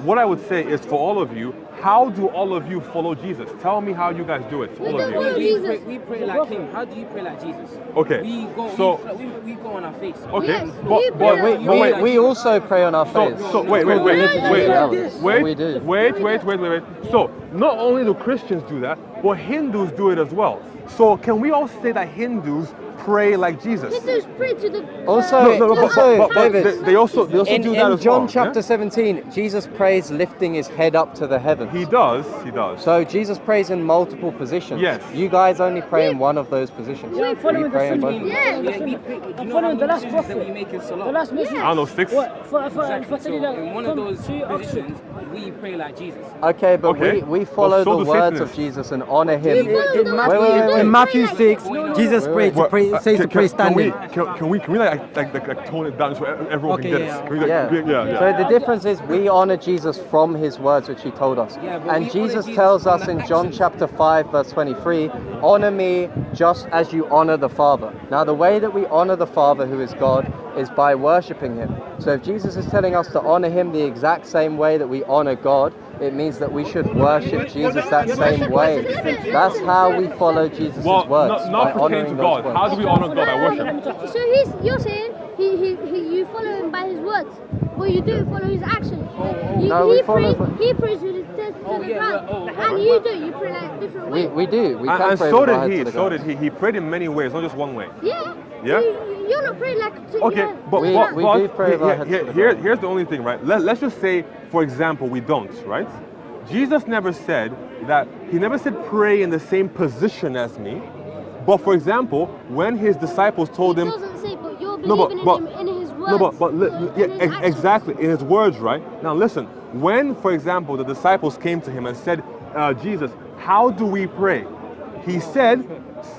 what I would say is for all of you, how do all of you follow Jesus? Tell me how you guys do it, all of you. We pray like him. How do you pray like Jesus? Okay. We go on our face. Okay. Yes, But We also pray on our face. So wait. So not only do Christians do that, but Hindus do it as well. So can we all say that Hindus pray like Jesus? Hindus pray to the... David, They also do that as well. in John chapter 17, Jesus prays lifting his head up to the heavens. He does. So Jesus prays in multiple positions. Yes. You guys only pray in one of those positions. Yeah, I'm following We pray in both. I'm following the last prophet. The last message. I don't know, 6? In one of those positions, we pray like Jesus. Okay, but Okay. we follow so the do words Satanists. of Jesus and honor him. In Matthew 6, Jesus prayed to pray, says to pray standing. Can we like tone it down so everyone can get it? Can we, yeah. So the difference is we honor Jesus from his words which he told us. Yeah, but And we Jesus honor tells Jesus us from in the John actions. chapter 5 verse 23, honor me just as you honor the Father. Now the way that we honor the Father who is God is by worshipping him. So if Jesus is telling us to honor him the exact same way that we honor God, it means that we should worship Jesus that same way. That's how we follow Jesus' Well, words, by not pertaining honoring to those God. words. How do we honor God? By worship. So you're saying you follow him by his words, but you don't follow his actions. No, we follow- He prays with his chest to the ground, and you don't. You pray like different ways. We do. We can And pray so with our did heads he. to the So ground. did he. He prayed in many ways, not just one way. Yeah. Yeah? You're not praying like... Okay, but We do pray with our heads to the ground. here's the only thing, right? Let's just say, for example, we don't, right? Jesus never said that, he never said pray in the same position as me. But for example, when his disciples told him... He doesn't say, but you're No, believing but- in him in his words. No, but in his actions. exactly, in his words, right? Now listen, when, for example, the disciples came to him and said, Jesus, how do we pray? He said,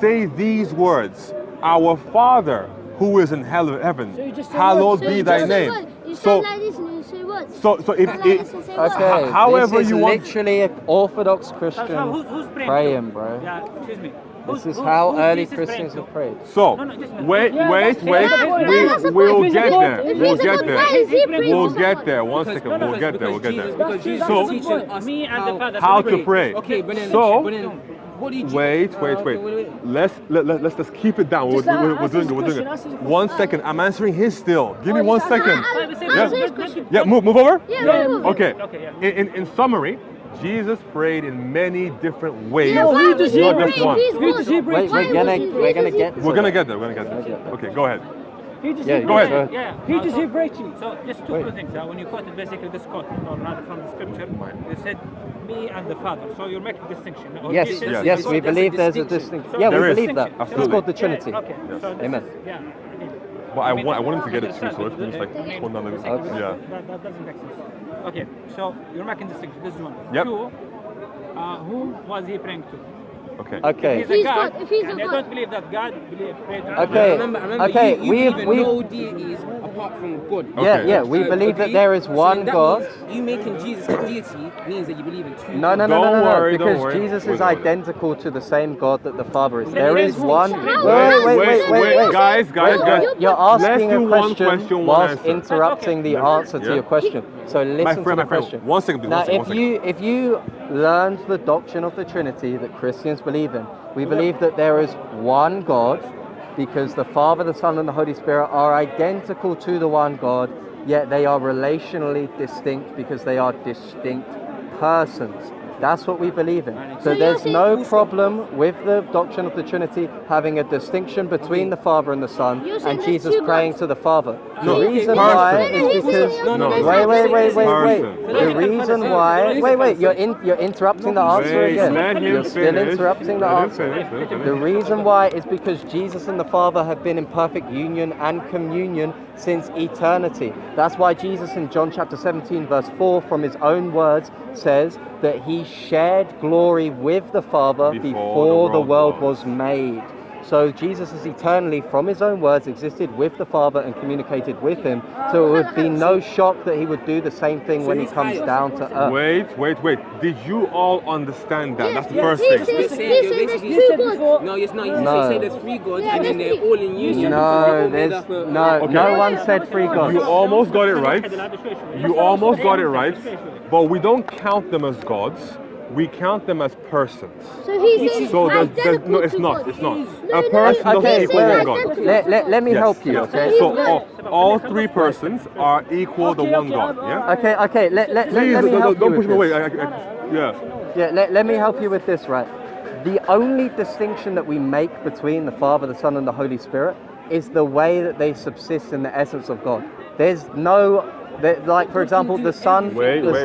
say these words, our Father who is in heaven, So you just say hallowed words. be You thy just say name. words. You So, say like this and you say words. so if Say like this and say words. Okay, however this is you want- literally an Orthodox Christian Who's praying? praying, bro. Yeah, excuse me. This is how early Christians have prayed. so, No, just- wait, Yeah, wait, that's- wait, that's a we'll point. get there, If we'll he's a get good there. guy, is he praying We'll to get someone? there, one second, we'll get there, we'll get there. That's So- teaching us Me and the Father. How to pray. Okay, but then, So- what do you do? Wait. Okay, Let's just keep it down. We're Just doing ask his it. We're doing question, ask his it. question. 1 second. I'm answering his still. Give me 1 second. Answer his question. Yeah, move over. Yeah, move. Okay. Okay, yeah. In summary, Jesus prayed in many different ways. Yeah, why does he not pray? just one. He's Who does he God. pray Wait, to? we're gonna get. We're gonna get there. Okay, go ahead. Who does Yeah, he go pray ahead. to? Yeah. Who does he pray to? So just two things. When you quoted basically this quote, or rather from the scripture, they said me and the Father. So you're making distinction. Or Yes, this is- Yes. yes, we There's a believe there's a distinction. distinction. So Yeah, we there is. believe that. Absolutely. It's called the Yeah, Trinity. okay. So this Amen. is- yeah. But I want him to get it too, so if we just like tone down the yeah. That doesn't make sense. Okay, so you're making distinction. This is one. Yep. Two, who was he praying to? Okay. Okay. He's If he's a God, God, if he's a and I God. don't believe that God prayed to Okay. Remember, Okay, you we've- believe in we've- no deities apart from God. Okay. Yeah, we believe that Agree? there is So one then that God. means you making Jesus a deity means that you believe in two. No, Don't worry, don't because worry. Jesus Wait, is wait. identical to the same God that the Father is. But There there is is one. distinction. Wait, guys. You're asking Let's a do one question question, one whilst answer. interrupting the answer to Yeah. your question. So listen to the question. 1 second, please. Now, 1 second, if 1 second. if you learned the doctrine of the Trinity that Christians believe in, we believe that there is one God, because the Father, the Son, and the Holy Spirit are identical to the one God, yet they are relationally distinct because they are distinct persons. That's what we believe in. So you're there's saying- no problem with the doctrine of the Trinity having a distinction between the Father and the Son You're saying and there's Jesus two praying gods. to the Father. No, The reason person. why No, is he's because saying No, no, there's wait. Person. The reason why you're interrupting the answer Wait, again. let him You're still finish. interrupting the Let him answer. finish, let him finish. The reason why is because Jesus and the Father have been in perfect union and communion since eternity. That's why Jesus in John chapter 17 verse 4 from his own words says that he shared glory with the Father before the world was made. So Jesus has eternally, from his own words, existed with the Father and communicated with him. So it would be no shock that he would do the same thing when he comes down to earth. Wait. Did you all understand that? That's the first He thing. said there's two gods. No, it's not. No. You say there's three gods, Yeah, and then there's they're all in union. No, there's no one said three gods. You almost got it right. You almost got it right. But we don't count them as gods. We count them as persons. So he said So identical no, it's to not. God. It's not. No, A person doesn't Okay, equal wait. one God. Let me Yes. help you, okay? So all three persons are equal to one God. Yeah. Okay, let Please me help don't you push with me this. away. Yeah. Yeah, let me help you with this, right? The only distinction that we make between the Father, the Son, and the Holy Spirit is the way that they subsist in the essence of God. There's no, like for example, the Son. Wait. Wait.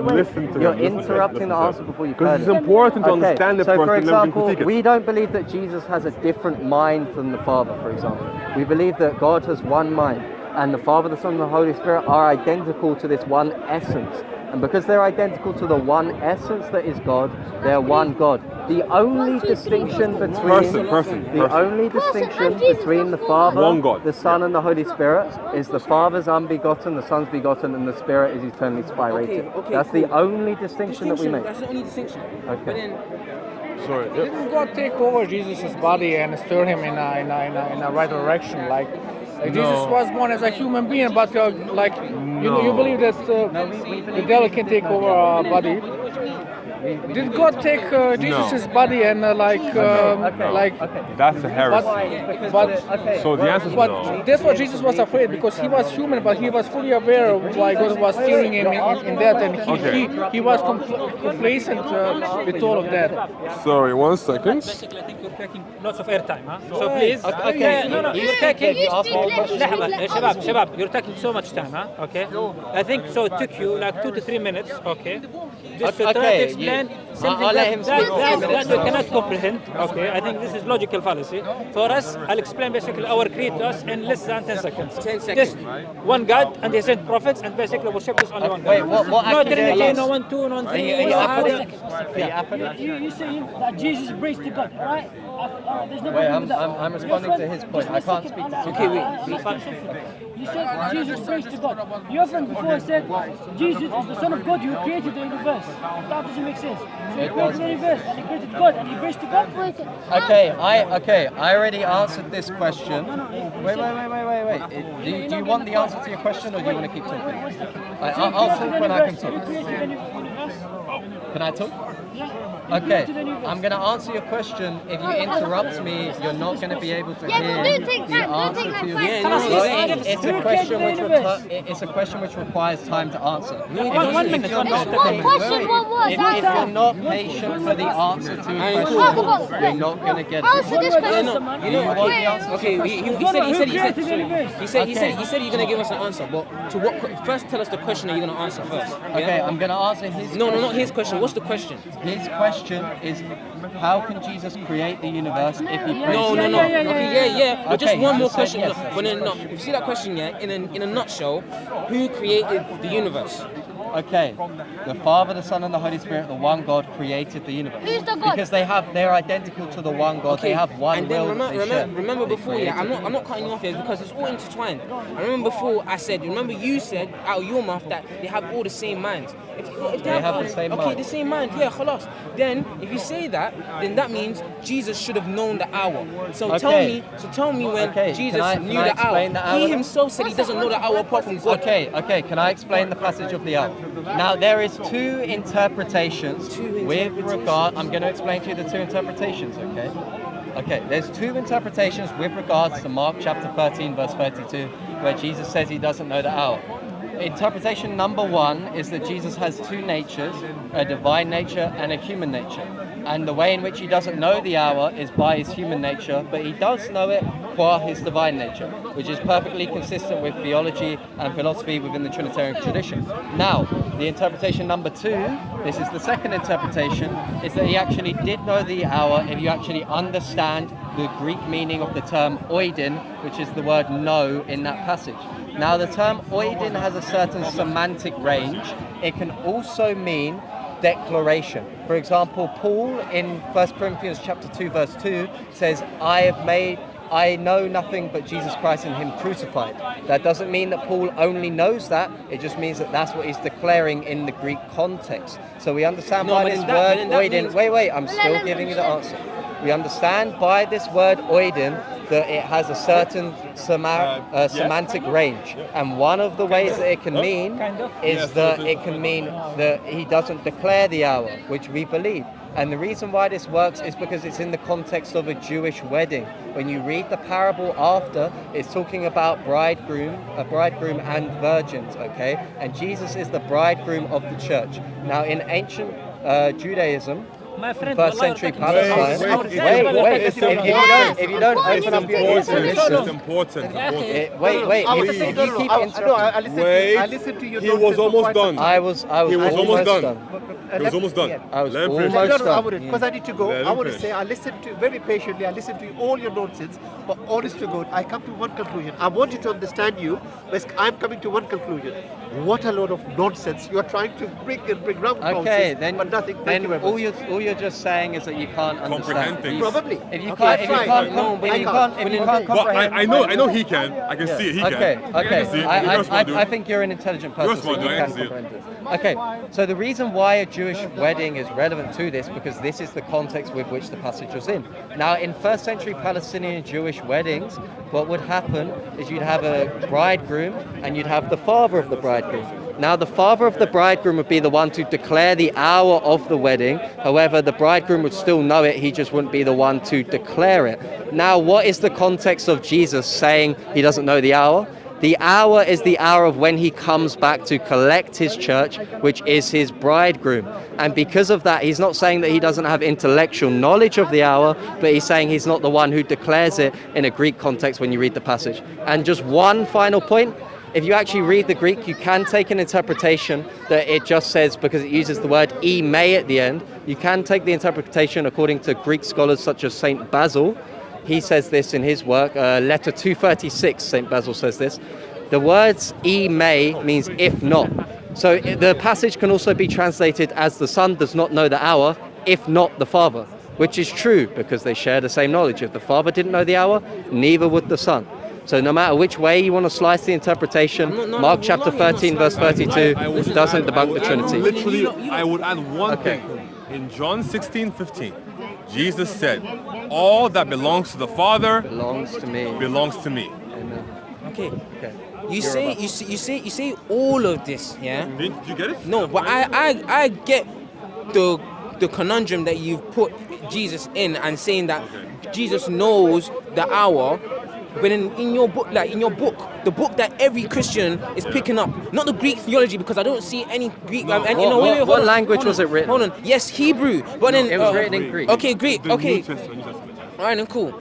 Listen to You're him. interrupting the answer before you've heard Because it. it's important to understand the so for person and then we can example, critique it. we don't believe that Jesus has a different mind than the Father, for example. We believe that God has one mind, and the Father, the Son, and the Holy Spirit are identical to this one essence. And because they're identical to the one essence that is God, they're one God. The only distinction between the only distinction between the Father, One God. the Son, and the Holy Spirit is the Father's unbegotten, the Son's begotten, and the Spirit is eternally spirated. Okay, That's cool. the only distinction that we make. That's the only distinction. Okay. But then, Sorry. Yep. Didn't God take over Jesus' body and stir him in a right direction? Like Jesus was born as a human being, but you believe that the devil can take over our body. Did God take Jesus' body and That's a heresy. but So the answer is but no. that's what Jesus was afraid, because he was human, but he was fully aware of why God was steering him in that, and he was complacent with all of that. Sorry, 1 second. Basically, I think you're taking lots of airtime, huh? So please. Okay. No, You you're taking. You speak less. لحظة يا شباب you're taking so much time, huh? Okay. I think so. It took you like 2 to 3 minutes, okay? Just to try to Okay, explain something I'll let him speak. that you cannot comprehend. Okay. I think this is logical fallacy. For us, I'll explain basically our creed to us in less than 10 seconds. 10 seconds. Just one God, and He sent prophets, and basically worship this only one God. Wait, what No actually Trinity, is- no 1, 2, no 3. You're saying that Jesus prays to God, right? There's no Wait, problem with that. I'm responding to his point. I can't speak to okay, wait. You said Jesus prays to God. Your friend before said Jesus is the Son of God who created the universe. That doesn't make sense. So he created the universe and he created God and he prays to God. Okay, I already answered this question. Wait. Do you want the answer to your question, or do you want to keep talking? I'll talk when I can Who talk. created the universe? Can I talk? Yeah. Okay, I'm going to answer your question. If you interrupt me, you're not going to be able to Yeah, hear but don't take the time. Don't answer take to like your 5 Yeah, minutes. It's a question it's a question which requires time to answer. One minute. One question, one word. If you're not patient for the answer to a question, you're not going to get Answer it. this question. Do you want the answer? Okay, he said you're gonna give us an answer, but to what? First, tell us the question that you're gonna answer first. Yeah? Okay, I'm going to answer his No, question. not his question. What's the question? His question is, how can Jesus create the universe if he prays? No. Okay, yeah. But just Okay, one more you said question. yes. But then, no. If you see that question, yeah, in a nutshell, who created the universe? Okay, the Father, the Son, and the Holy Spirit, the one God, created the universe. Who's the God? Because they're identical to the one God. They have one and will then that they share. remember They before, yeah, created I'm not cutting you off here because it's all intertwined. I remember before I said, remember you said out of your mouth that they have all the same minds. If They have the same okay, mind. the same mind, yeah, khalas. Then if you say that, then that means Jesus should have known the hour. So Okay. tell me when Okay, Jesus can I knew the explain the hour? He himself said he doesn't know the hour apart from God. Okay, can I explain the passage of the hour? Now, there is two interpretations with regard... I'm going to explain to you the two interpretations, okay? Okay, there's two interpretations with regards to Mark chapter 13, verse 32, where Jesus says he doesn't know the hour. Interpretation number one is that Jesus has two natures, a divine nature and a human nature. And the way in which he doesn't know the hour is by his human nature, but he does know it qua his divine nature, which is perfectly consistent with theology and philosophy within the Trinitarian tradition. Now, the interpretation number two, this is the second interpretation, is that he actually did know the hour if you actually understand the Greek meaning of the term oidin, which is the word know in that passage. Now, the term oidin has a certain semantic range. It can also mean declaration. For example, Paul in 1 Corinthians chapter 2 verse 2 says, I know nothing but Jesus Christ and him crucified. That doesn't mean that Paul only knows that. It just means that that's what he's declaring in the Greek context. So we understand by this word oidin. Wait, I'm still giving you the answer. We understand by this word oidin that it has a certain semantic range. And one of the ways that it can mean is that it can mean that he doesn't declare the hour, which we believe. And the reason why this works is because it's in the context of a Jewish wedding. When you read the parable after, it's talking about a bridegroom and virgins, okay? And Jesus is the bridegroom of the church. Now, in ancient Judaism, My friend, first century Palestine. Wait. If you don't open up your ears and listen, It's important. wait. You keep interrupting. Wait. I listened to you. He was almost done. I was almost done. He was almost done. I was Let him finish. almost I done. wouldn't, because I need to go. Let him I want to finish. say I listened to very patiently. I listened to all your nonsense, but honest to God, I come to one conclusion. I want you to understand you, but I'm coming to one conclusion. What a load of nonsense you are trying to bring round Okay, houses, then but nothing. Thank then you very much. all you're just saying is that you can't Comprehend understand. things. Probably. If you Okay, can't But comprehend. I know he can. I can see it. He Okay. can. I can see it. You're smart, dude. I think you're an intelligent person. You're smart, so you dude. I can can see it. comprehend this. Okay, so the reason why a Jewish wedding is relevant to this, because this is the context with which the passage was in. Now, in first century Palestinian Jewish weddings, what would happen is you'd have a bridegroom and you'd have the father of the bridegroom. Now, the father of the bridegroom would be the one to declare the hour of the wedding. However, the bridegroom would still know it, he just wouldn't be the one to declare it. Now, what is the context of Jesus saying he doesn't know the hour? The hour is the hour of when he comes back to collect his church, which is his bridegroom. And because of that, he's not saying that he doesn't have intellectual knowledge of the hour, but he's saying he's not the one who declares it in a Greek context when you read the passage. And just one final point. If you actually read the Greek, you can take an interpretation that it just says, because it uses the word "me" at the end, you can take the interpretation according to Greek scholars such as Saint Basil. He says this in his work, letter 236, Saint Basil says this. The words "me" means if not. So the passage can also be translated as the son does not know the hour, if not the father, which is true because they share the same knowledge. If the father didn't know the hour, neither would the son. So no matter which way you want to slice the interpretation, Mark chapter 13 verse 32 doesn't debunk the Trinity. Literally, I would add one Okay. thing. In John 16:15, Jesus said, all that belongs to the Father Belongs to me. belongs to me. Amen. Okay. Okay. You say all of this, yeah? Did you get it? No, but I get the conundrum that you've put Jesus in and saying that Jesus knows the hour. But in your book, the book that every Christian is picking up, not the Greek theology, because I don't see any Greek. What language was it written? Hold on. Yes, Hebrew. But then It was written in Greek. Okay, Greek. The Okay. New Testament. All right, then cool.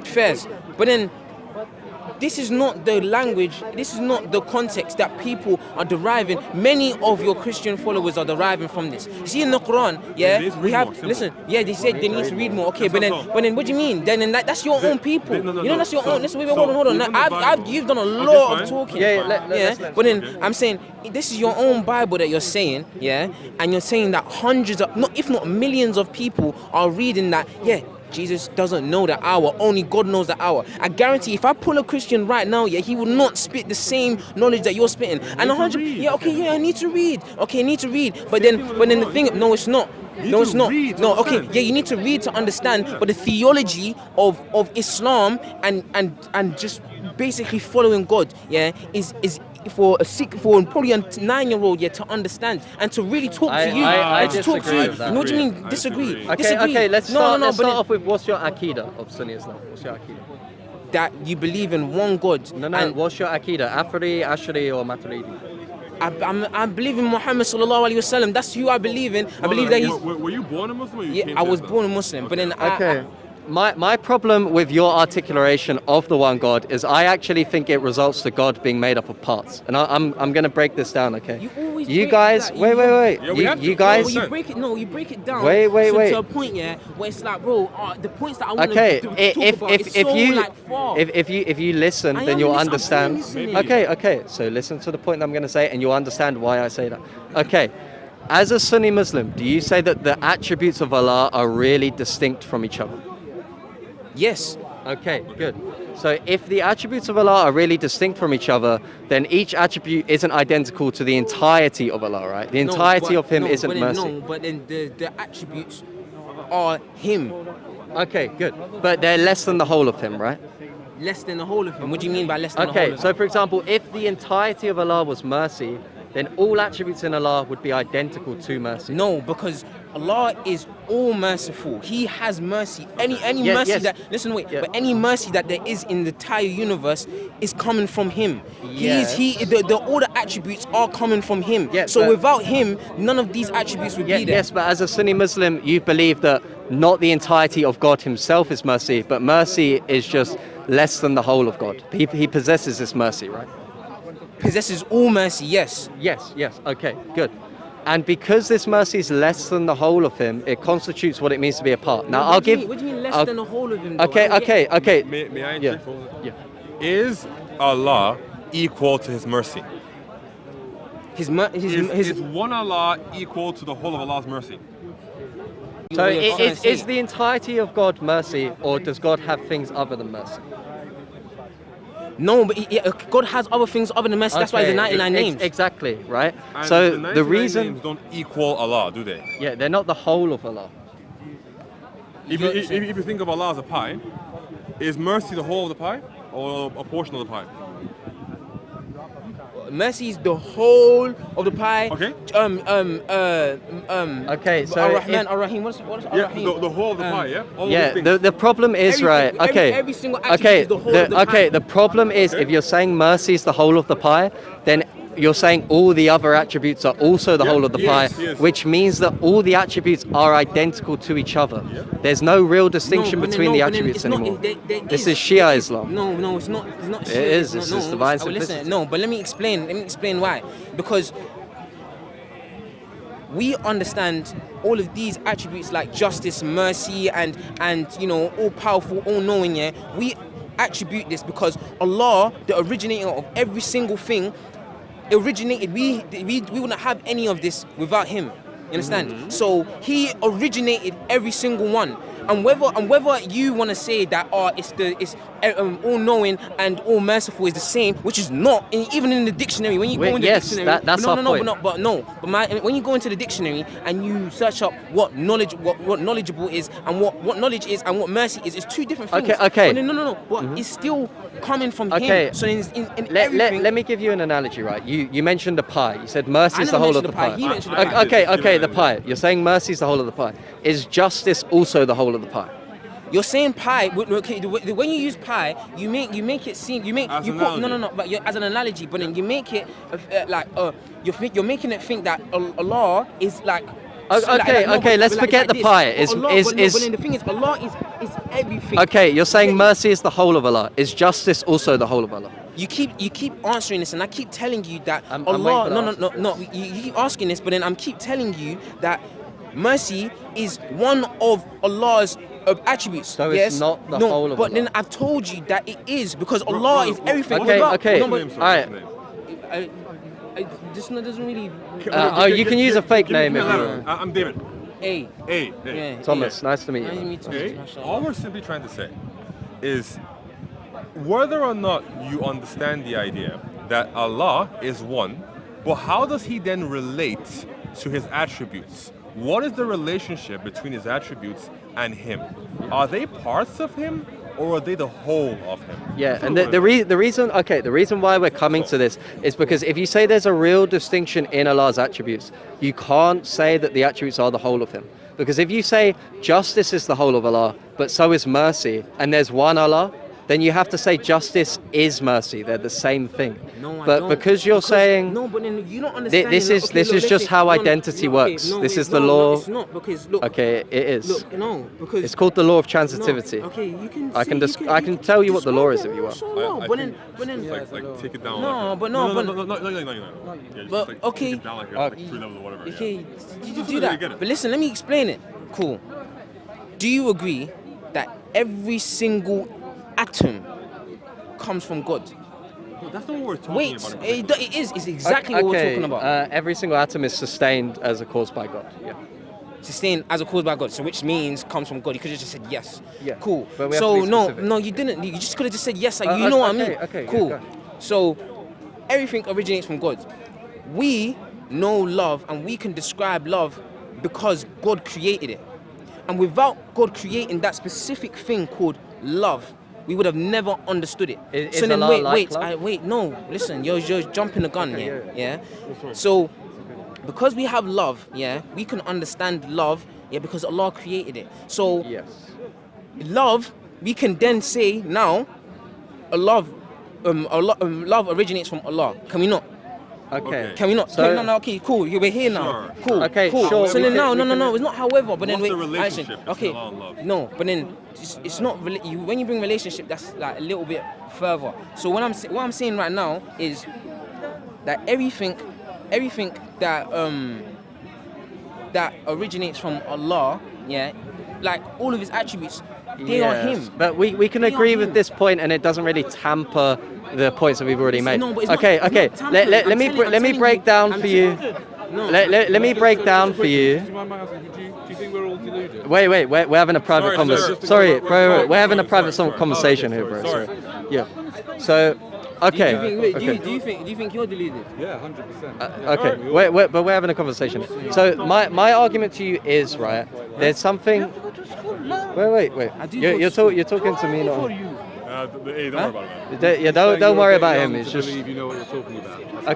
Fairs. But then this is not the language, this is not the context that people are deriving. Many of your Christian followers are deriving from this. You see in the Quran, yeah, They need to we read have, more, simple. listen, yeah, they said they need to read more. Okay, but That's then what do you mean? Then that's your own people. no, You know, that's your so- own. Listen, wait, so hold on. even the Bible- You've done a Okay, lot fine. of talking. Yeah, let's But then okay. I'm saying this is your own Bible that you're saying, yeah, and you're saying that hundreds of, not if not millions of people are reading that, yeah. Jesus doesn't know the hour, only God knows the hour. I guarantee if I pull a Christian right now, yeah, he will not spit the same knowledge that you're spitting. And 100, yeah, okay, yeah, I need to read. Okay, I need to read. But then the thing, no, it's not. No, it's not. No, okay, yeah, you need to read to understand, but the theology of Islam and just basically following God, yeah, is for probably a 9-year-old, yeah, to understand and to really talk to you. I and to talk to disagree you. with that. What do you mean I disagree? disagree. Okay, let's start but off with what's your Aqidah of Sunni Islam? What's your Aqidah? that you believe in one God. No, And what's your Aqidah? Afri, Ashri or Maturidi? I believe in Muhammad sallallahu alaihi wasallam. That's who I believe in. I believe that he's. Were you born a Muslim or you Yeah, came I to was Islam? born a Muslim, but then Okay. My problem with your articulation of the one God is I actually think it results to God being made up of parts. And I'm going to break this down, okay? You always You break guys, that. wait. Yeah, we have to. You guys, you break it. No, you break it down. Wait. To a point, yeah, where it's like, bro, the points that I want okay, to talk if about is so you like far. if you listen, I then am you'll listening, I'm understand. listening. Okay, so listen to the point that I'm going to say, and you'll understand why I say that. Okay, As a Sunni Muslim, do you say that the attributes of Allah are really distinct from each other? Yes. Okay, good. So if the attributes of Allah are really distinct from each other, then each attribute isn't identical to the entirety of Allah, right? The entirety of Him isn't mercy. No, but then the attributes are Him. Okay, good. But they're less than the whole of Him, right? Less than the whole of Him. What do you mean by less than the whole of Him? Okay, so for example, if the entirety of Allah was mercy, then all attributes in Allah would be identical to mercy. No, because Allah is all merciful. He has mercy. Any mercy yes. that Yeah. but any mercy that there is in the entire universe is coming from Him. Yes. All the attributes are coming from Him. Yes, so but- without Him, none of these attributes would be there. Yes, but as a Sunni Muslim, you believe that not the entirety of God Himself is mercy, but mercy is just less than the whole of God. He possesses this mercy, right? Possesses all mercy. Yes. Yes, okay, good. And because this mercy is less than the whole of Him, it constitutes what it means to be a part. Now, What do you mean less than the whole of Him? though? Okay. May I Yeah. interject for a moment? Yeah. Is Allah equal to His mercy? His Is one Allah equal to the whole of Allah's mercy? So You're trying to is say- the entirety of God mercy, or does God have things other than mercy? No, but God has other things other than mercy. That's why He's the 99 names. Exactly, right? And So the the 99 reason, names don't equal Allah, do they? yeah, they're not the whole of Allah. If you think of Allah as a pie, is mercy the whole of the pie or a portion of the pie? Mercy is the whole of the pie. Okay. Okay, so Ar-Rahman, if- Ar-Rahim. What's Yeah, Ar-Rahim? the whole of the pie, yeah? All Yeah, of the things. the problem is, right, Everything, okay. every single attribute is the whole of the okay, pie. the problem is if you're saying mercy is the whole of the pie, then you're saying all the other attributes are also the Yeah, whole of the yes, pie, yes. which means that all the attributes are identical to each other. Yeah. There's no real distinction but then- between the but then attributes it's not- anymore. there This is. is Shia Islam. No, it's not. It's not. It Shia, is, it's this not- is no, divine listen, simplicity. no, but let me explain. Let me explain why. Because we understand all of these attributes like justice, mercy, and all powerful, all knowing. Yeah, we attribute this because Allah, the originator of every single thing, originated. We wouldn't have any of this without Him. You understand? So He originated every single one. And whether you want to say that it's all knowing and all merciful is the same, which is not, even in the dictionary. When you go in the yes, dictionary, that's no, our no, no, point. but when you go into the dictionary and you search up what knowledgeable is and what knowledge is and what mercy is, it's two different things. Okay. But no. But it's still coming from Okay. Him. So in everything. Let me give you an analogy, right? You mentioned the pie. You said mercy I is the never whole of the mentioned the pie. pie. He mentioned the pie. Okay, the pie. You're saying mercy is the whole of the pie. Is justice also the whole of the pie? You're saying pie. Okay, when you use pie, you make it seem As you an put analogy. but as an analogy. But then you make it you're making it think that Allah is like. Okay, let's forget the this. pie. But then the thing is, Allah is everything. Okay, you're saying mercy is the whole of Allah. Is justice also the whole of Allah? You keep answering this, and I keep telling you that I'm Allah. waiting for the No. You keep asking this, but then I'm keep telling you that mercy is one of Allah's attributes. So it's yes? not the no, whole of but Allah. then I've told you that it is because Allah is everything. Okay, Without- okay. No, but Name, sorry, Alright. name. this doesn't really. You can use a fake name Give if me you a want. letter. I'm David. Hey. Hey. Yeah. Thomas, nice to meet you. Nice to man. meet you, Okay. mashallah. All we're simply trying to say is whether or not you understand the idea that Allah is one, but how does He then relate to His attributes? What is the relationship between His attributes and Him? Are they parts of Him or are they the whole of Him? Yeah, That's and what the we're- reason why we're coming to this is because if you say there's a real distinction in Allah's attributes, you can't say that the attributes are the whole of Him. Because if you say justice is the whole of Allah, but so is mercy, and there's one Allah, then you have to say justice is mercy. They're the same thing. No, I but don't. because you're saying no, but then you don't understand. this is just how identity works. This is the law. It's not because look. Okay, it is. Look, no, because It's called the law of transitivity. No, okay, you can. I say- can you I can tell you what the law is if you want. Mashallah, I but think then, it's like take it down. No, like, but no, but- no. Yeah, just But, like okay. take it down like, like 3 levels or whatever. okay, Yeah. you Just do so that. get it. But listen, let me explain it. Cool. Do you agree that every single atom comes from God? Well, that's not what we're talking Wait, about. it is. It's exactly what we're talking about. Every single atom is sustained as a cause by God. Yeah. Sustained as a cause by God, so which means comes from God. You could have just said yes. Yeah. Cool. But we have to So be no, specific. no, you didn't. You just could have just said yes. Like, you know what I mean? Okay, yeah, cool. go. So everything originates from God. We know love, and we can describe love because God created it. And without God creating that specific thing called love, we would have never understood it. Is so then Allah like wait, love? no, listen, you're jumping the gun, Okay, yeah. So because we have love, yeah, we can understand love, yeah, because Allah created it. So Yes. love, we can then say now, love originates from Allah. Can we not? Okay. Can we not? So- No, okay, cool. We're here now. Sure. Cool. Okay, cool. sure, So we then can- no, it's not however, but then What's wait. the relationship actually, okay. between Allah and love? No, but then it's not really. When you bring relationship, that's like a little bit further. So what I'm saying right now is that everything that that originates from Allah, yeah, like all of His attributes, they are Him. But we can They are agree with Him. this point, and it doesn't really tamper the points that we've already made. No, but it's not- Okay, it's okay. not tampering. Let I'm me telling- I'm let me telling break you- down I'm for you. No. Let me break down for you. Do you think we're all deluded? Wait, we're having a private Sorry, conversation. sir. Sorry, bro, Sorry, we're having a sorry, private sorry. conversation Oh, here, okay, bro. sorry. Yeah. So, okay. Do okay. you think you're deluded? Yeah, 100%. Okay, but we're having a conversation. So my argument to you is, right, there's something. Wait. You're talking to me, not. Hey, don't worry about it. Yeah, don't worry about him. It's just. believe you know what you're talking about.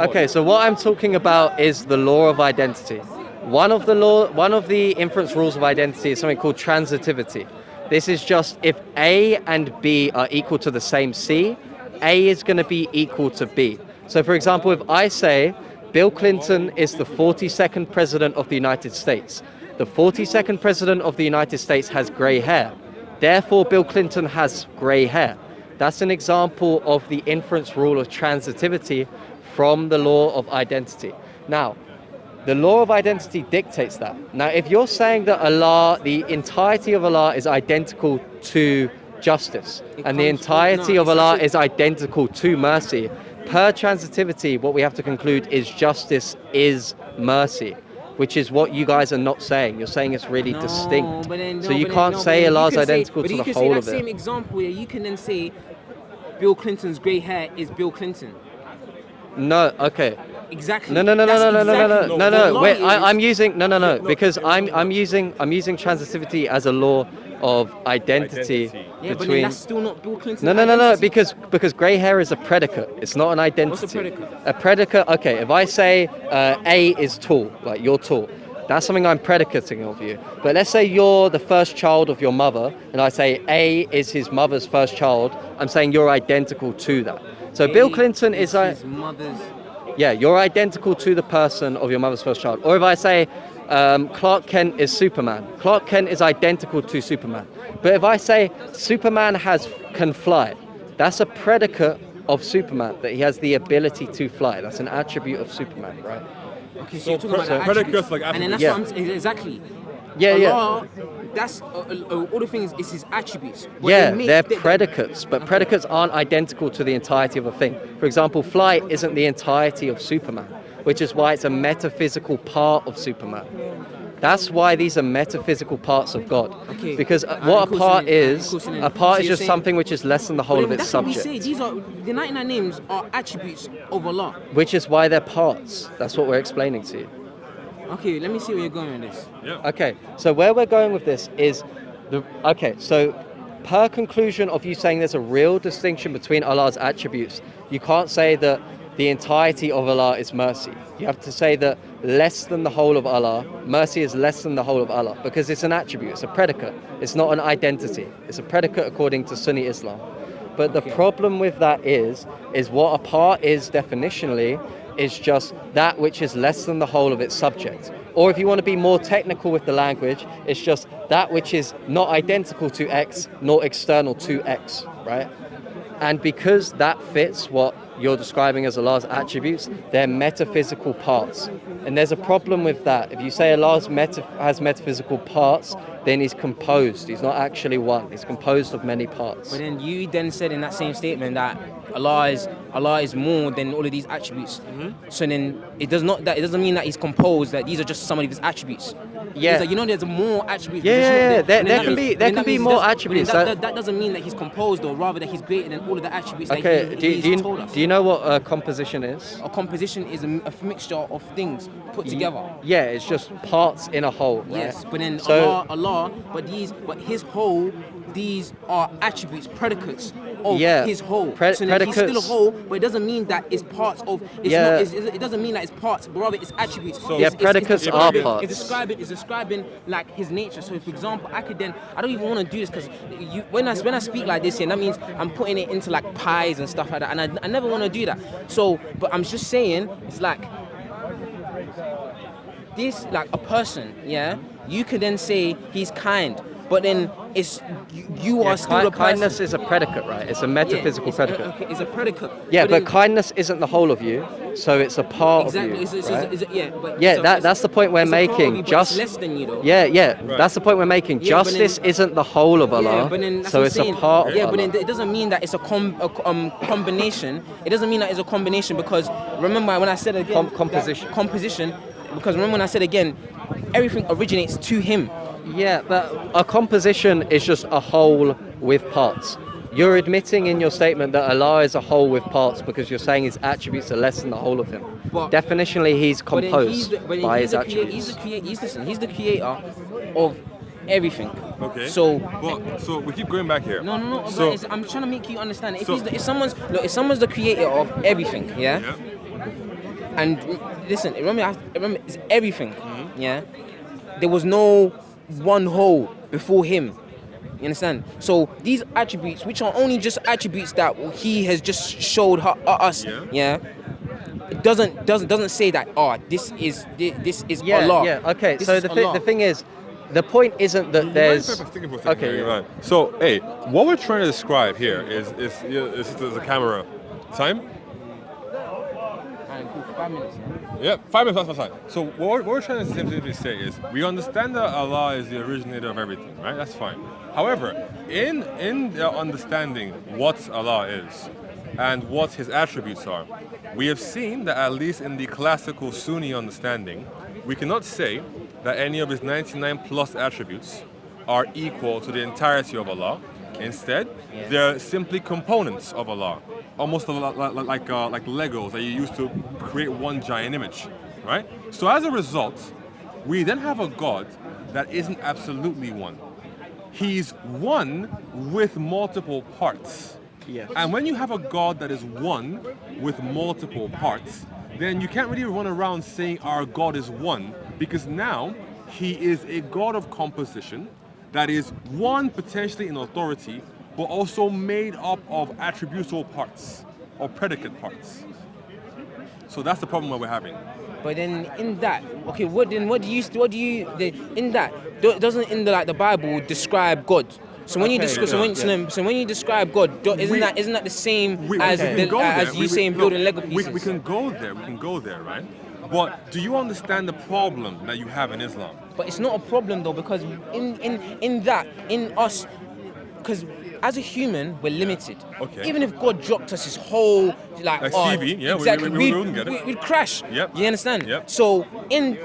Okay. So what I'm talking about is the law of identity. One of the inference rules of identity is something called transitivity. This is just if A and B are equal to the same C, A is going to be equal to B. So for example, if I say Bill Clinton is the 42nd president of the United States, the 42nd president of the United States has gray hair. Therefore, Bill Clinton has gray hair. That's an example of the inference rule of transitivity from the law of identity. Now, the law of identity dictates that. Now, if you're saying that Allah, the entirety of Allah is identical to justice, and the entirety of Allah is identical to mercy, per transitivity, what we have to conclude is justice is mercy, which is what you guys are not saying. You're saying it's really distinct. So you can't say Allah's identical to the whole of But you can say that same it. example where you can then say Bill Clinton's grey hair is Bill Clinton. No, okay. Exactly. No. Wait, I'm using because I'm using transitivity as a law of identity Yeah, but then between. that's still not Bill Clinton. No, because grey hair is a predicate. It's not an identity. What's a predicate? A predicate. Okay, if I say A is tall, like you're tall, that's something I'm predicating of you. But let's say you're the first child of your mother, and I say A is his mother's first child. I'm saying you're identical to that. So Bill Clinton is his mother's. yeah, you're identical to the person of your mother's first child. Or if I say Clark Kent is Superman, Clark Kent is identical to Superman. But if I say Superman can fly, that's a predicate of Superman, that he has the ability to fly. That's an attribute of Superman, right? Okay, so you're talking about the predicates attributes. like And then that's attributes. what I'm saying. Exactly. Yeah. Allah, that's all the things is His attributes. What Yeah, they make- they're they- predicates, but predicates aren't identical to the entirety of a thing. For example, flight isn't the entirety of Superman, which is why it's a metaphysical part of Superman. That's why these are metaphysical parts of God. Okay. Because And what of a course part in it- is, of course in it- a part so is you're just saying- something which is less than the whole But of its that's what we subject. say. These are the 99 names are attributes of Allah. Which is why they're parts. That's what we're explaining to you. Okay, let me see where you're going with this. Okay, so where we're going with this is so per conclusion of you saying there's a real distinction between Allah's attributes, you can't say that the entirety of Allah is mercy. You have to say that less than the whole of Allah, mercy is less than the whole of Allah, because it's an attribute, it's a predicate, it's not an identity. It's a predicate according to Sunni Islam. But the problem with that is what a part is definitionally is just that which is less than the whole of its subject. Or if you want to be more technical with the language, it's just that which is not identical to X, nor external to X, right? And because that fits what you're describing as Allah's attributes, they're metaphysical parts. And there's a problem with that. If you say Allah has metaphysical parts, then he's composed. He's not actually one. He's composed of many parts. But then you then said in that same statement that Allah is more than all of these attributes. So then it doesn't mean that he's composed, that these are just some of his attributes. Yeah. Like, there's more attributes. Yeah. There can be more attributes. That doesn't mean that he's composed, or rather that he's greater than all of the attributes that he's told us. Do you know what a composition is? A composition is a mixture of things put together. Yeah, it's just parts in a whole. Right? Yes, but then So- Allah, but his whole, these are attributes, predicates of his whole. So then predicates. he's still a whole, but it doesn't mean that it's parts of. It doesn't mean that it's parts, but rather it's attributes. So predicates are parts. It's describing like his nature. So, for example, I don't even want to do this because when I speak like this, that means I'm putting it into like pies and stuff like that, and I never want to do that. So, but I'm just saying, it's like this, like a person, you can then say he's kind, but then it's you are still a person. Kindness is a predicate, right? It's a metaphysical predicate. It's a predicate. Yeah, but kindness isn't the whole of you, so it's a part of you. That's the point we're making. It's less than you, though. That's the point we're making. Justice isn't the whole of Allah, so it's a part of Allah. But then it doesn't mean that it's a combination. It doesn't mean that it's a combination, because remember when I said again, composition. Because remember when I said again, everything originates to him. Yeah, but a composition is just a whole with parts. You're admitting in your statement that Allah is a whole with parts because you're saying his attributes are less than the whole of him. Definitionally, he's composed by his attributes. He's the creator of everything. Okay. So we keep going back here. No. So I'm trying to make you understand. If someone's the creator of everything, and listen, remember, it's everything, There was no one whole before him. You understand? So these attributes, which are only just attributes that he has just showed us, it doesn't say that this is Allah. Yeah. Okay. So the thing is, the point isn't that there's. Okay. Right. So what we're trying to describe here is the camera time. 5 minutes. Yeah, 5 minutes, that's fine. So what we're trying to simply say is, we understand that Allah is the originator of everything, right? That's fine. However, in understanding what Allah is and what his attributes are, we have seen that at least in the classical Sunni understanding, we cannot say that any of his 99 plus attributes are equal to the entirety of Allah. Instead, they're simply components of Allah. Almost like Legos that you use to create one giant image, right? So as a result, we then have a God that isn't absolutely one. He's one with multiple parts. Yes. And when you have a God that is one with multiple parts, then you can't really run around saying our God is one, because now he is a God of composition that is one potentially in authority, but also made up of attributable parts or predicate parts. So that's the problem that we're having. But then in that, okay, doesn't the Bible describe God? So when you describe God, isn't that the same as you saying building Lego pieces? We can go there, right? But do you understand the problem that you have in Islam? But it's not a problem though, because in us, because as a human, we're limited. Okay. Even if God dropped us his whole CV, exactly, we wouldn't get it. We'd crash. Yep. You understand? Yep. So in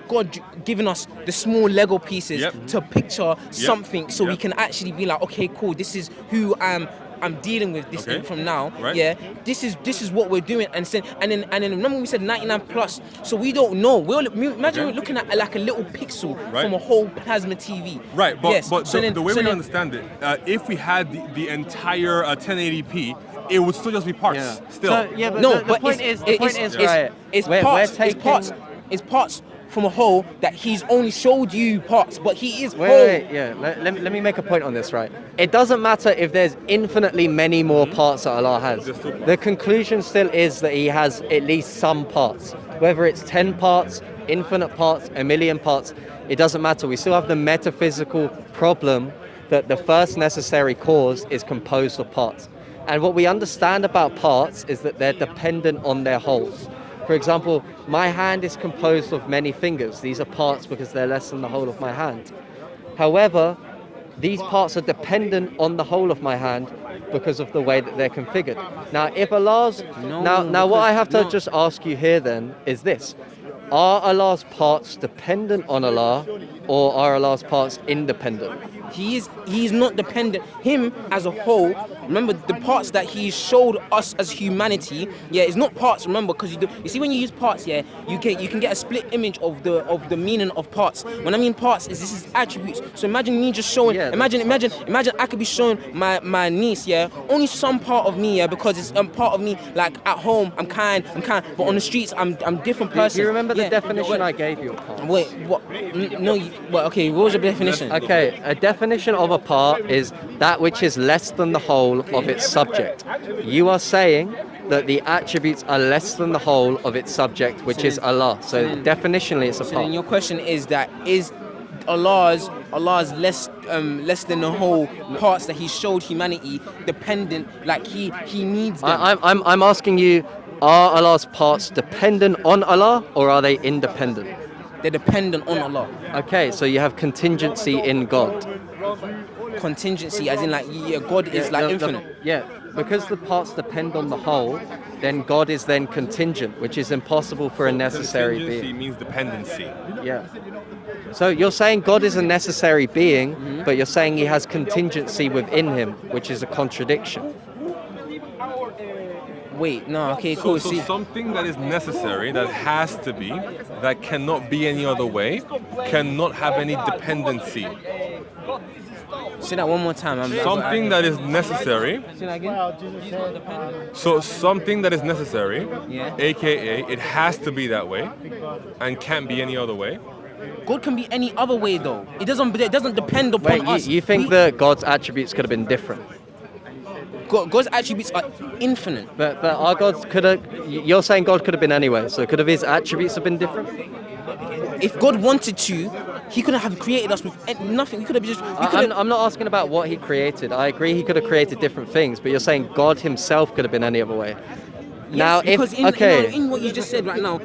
God giving us the small Lego pieces to picture something, so we can actually be like, okay, cool, this is who I'm dealing with this from now. Right. Yeah, this is what we're doing, and then remember we said 99 plus. So we don't know. Imagine we're looking at like a little pixel from a whole plasma TV. Right, but so the way we understand it, if we had the entire 1080p, it would still just be parts. Yeah. Still. So, yeah, but the point is, right? It's parts from a whole that he's only showed you parts, but he is whole. Let me make a point on this, right? It doesn't matter if there's infinitely many more parts that Allah has. The conclusion still is that he has at least some parts. Whether it's 10 parts, infinite parts, a million parts, it doesn't matter. We still have the metaphysical problem that the first necessary cause is composed of parts. And what we understand about parts is that they're dependent on their wholes. For example, my hand is composed of many fingers. These are parts because they're less than the whole of my hand. However, these parts are dependent on the whole of my hand because of the way that they're configured. Now, if Allah's... Now what I have to just ask you here then is this. Are Allah's parts dependent on Allah, or are Allah's parts independent? He's not dependent. Him as a whole, remember the parts that he showed us as humanity, yeah, it's not parts, remember, because you see when you use parts, yeah, you can get a split image of the meaning of parts. When I mean parts, this is attributes. So imagine me just showing, imagine I could be showing my niece, yeah, only some part of me, yeah, because it's part of me, like at home, I'm kind, but on the streets, I'm different person. Do you remember the definition I gave you of parts? Wait, what? No, okay, what was your definition? Okay, a definition of a part is that which is less than the whole of its subject. You are saying that the attributes are less than the whole of its subject, which is Allah. So definitionally, it's a part. So then your question is Allah's less than the whole parts that He showed humanity dependent, like He needs them. I'm asking you, are Allah's parts dependent on Allah, or are they independent? They're dependent on Allah. Okay, so you have contingency in God. Contingency, as in like, yeah, God is like infinite. Because the parts depend on the whole, then God is then contingent, which is impossible for a necessary being. Contingency means dependency. Yeah. So you're saying God is a necessary being, but you're saying He has contingency within Him, which is a contradiction. Wait, no, okay, cool. So something that is necessary, that has to be, that cannot be any other way, cannot have any dependency. Say that one more time. Something that is necessary. Say that again. So something that is necessary, Yeah. aka it has to be that way, and can't be any other way. God can be any other way though. It doesn't depend upon us. You think that God's attributes could have been different? God's attributes are infinite. But our God could have. You're saying God could have been anyway. So could have His attributes have been different? If God wanted to, He couldn't have created us with nothing. We could have just. I'm not asking about what He created. I agree He could have created different things, but you're saying God Himself could have been any other way. Yes, now, because if in what you just said right now,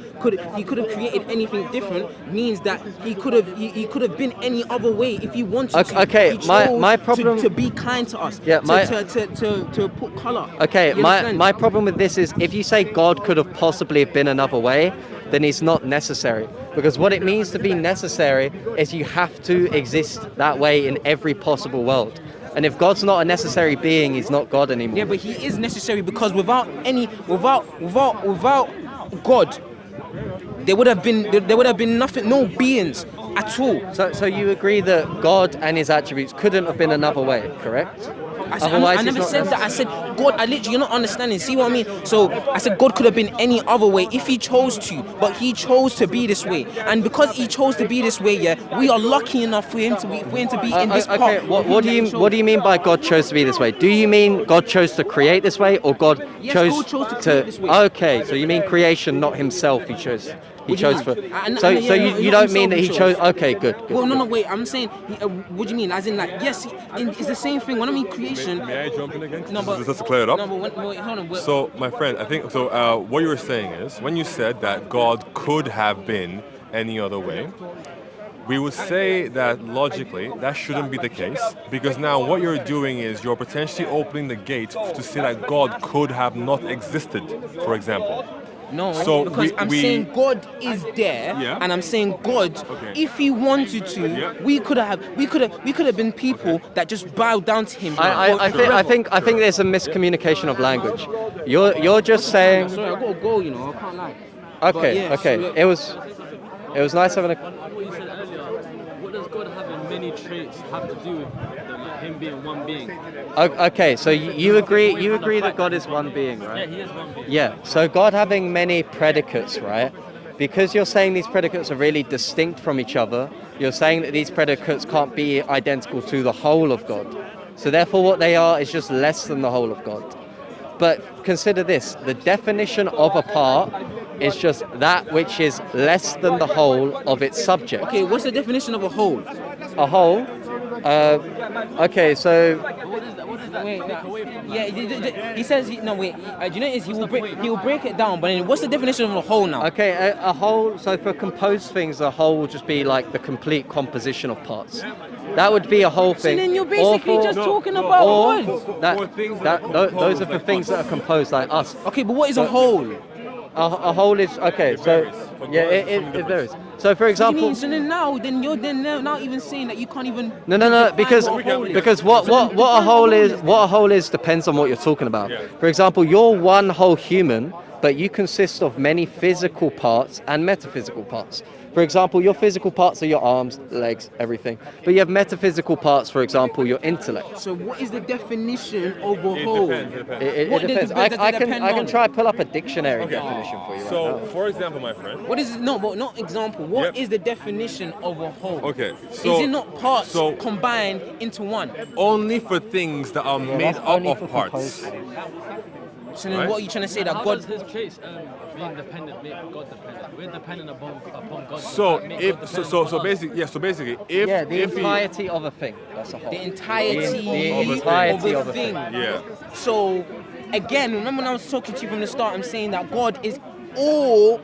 He could have created anything different means that He could have been any other way if He wanted to. Okay, He my chose problem to be kind to us. Yeah, to put color. Okay, You understand? my problem with this is if you say God could have possibly been another way, then He's not necessary. Because what it means to be necessary is you have to exist that way in every possible world. And if God's not a necessary being, He's not God anymore. Yeah, but He is necessary because without God, there would have been nothing, no beings at all. So you agree that God and His attributes couldn't have been another way, correct? I never said that. I said God. You're not understanding. See what I mean? So I said God could have been any other way if He chose to, but He chose to be this way. And because He chose to be this way, yeah, we are lucky enough for Him to be in this part. Okay, what do you mean by God chose to be this way? Do you mean God chose to create this way, or God chose to create this way. Okay, so you mean creation, not Himself. He chose. He chose for. So you not don't mean that He chose. Okay, good. Well, no. Wait. I'm saying. What do you mean? As in, like, yes, it's the same thing. When I mean creation. May I jump in again? No, but just to clear it up. No, but wait, hold on. So, my friend, I think so. What you were saying is when you said that God could have been any other way, we would say that logically that shouldn't be the case, because now what you're doing is you're potentially opening the gate to say that God could have not existed, for example. No, so because I'm saying God is there, Yeah. and I'm saying God, Okay. if He wanted to, Yeah. we could have been people that just bowed down to Him. I think there's a miscommunication of language. You're just saying. Sorry, I gotta go. You know, I can't lie. Okay, But yeah, okay. It was nice having a. What you said earlier, what does God having many traits have to do with Him being one being? Okay, so you agree that God is one being, Yeah, right? He is one being. Yeah. So God having many predicates, right? Because you're saying these predicates are really distinct from each other, you're saying that these predicates can't be identical to the whole of God. So therefore what they are is just less than the whole of God. But consider this, the definition of a part is just that which is less than the whole of its subject. Okay, what's the definition of a whole? A whole Okay, so What is that? What does that Wait, take away from yeah, he says, no, wait, do you know is he will break it down, but then what's the definition of a whole now? okay, a whole. So for composed things, a whole will just be like the complete composition of parts. That would be a whole So thing. then you're Or basically for- just talking about or words. those are for things that are composed like us. Okay, but what is a whole? A whole is okay. So yeah, it varies. So for You example, mean, so then you're now even saying that you can't even no, define because what a whole is. because what a whole is depends on what you're talking about. For example, you're one whole human, but you consist of many physical parts and metaphysical parts. For example, your physical parts are your arms, legs, everything. But you have metaphysical parts, for example, your intellect. So what is the definition of a whole? It What depends. does it I depend can on? try pull up a dictionary definition for you. So, right now. for example, my friend. What is no, but not example. What Yep. is the definition of a whole? Okay, so is it not parts so combined into one? only for things that are made that's up only of for parts. So then Right. what are you trying to say that How God? does his traits being dependent make God dependent? We're dependent upon God. So That make if God so dependent so upon so us. basically if Yeah, the if he, entirety of a thing. That's a whole. The entirety, The entirety of a thing. yeah. So again, remember when I was talking to you from the start, I'm saying that God is all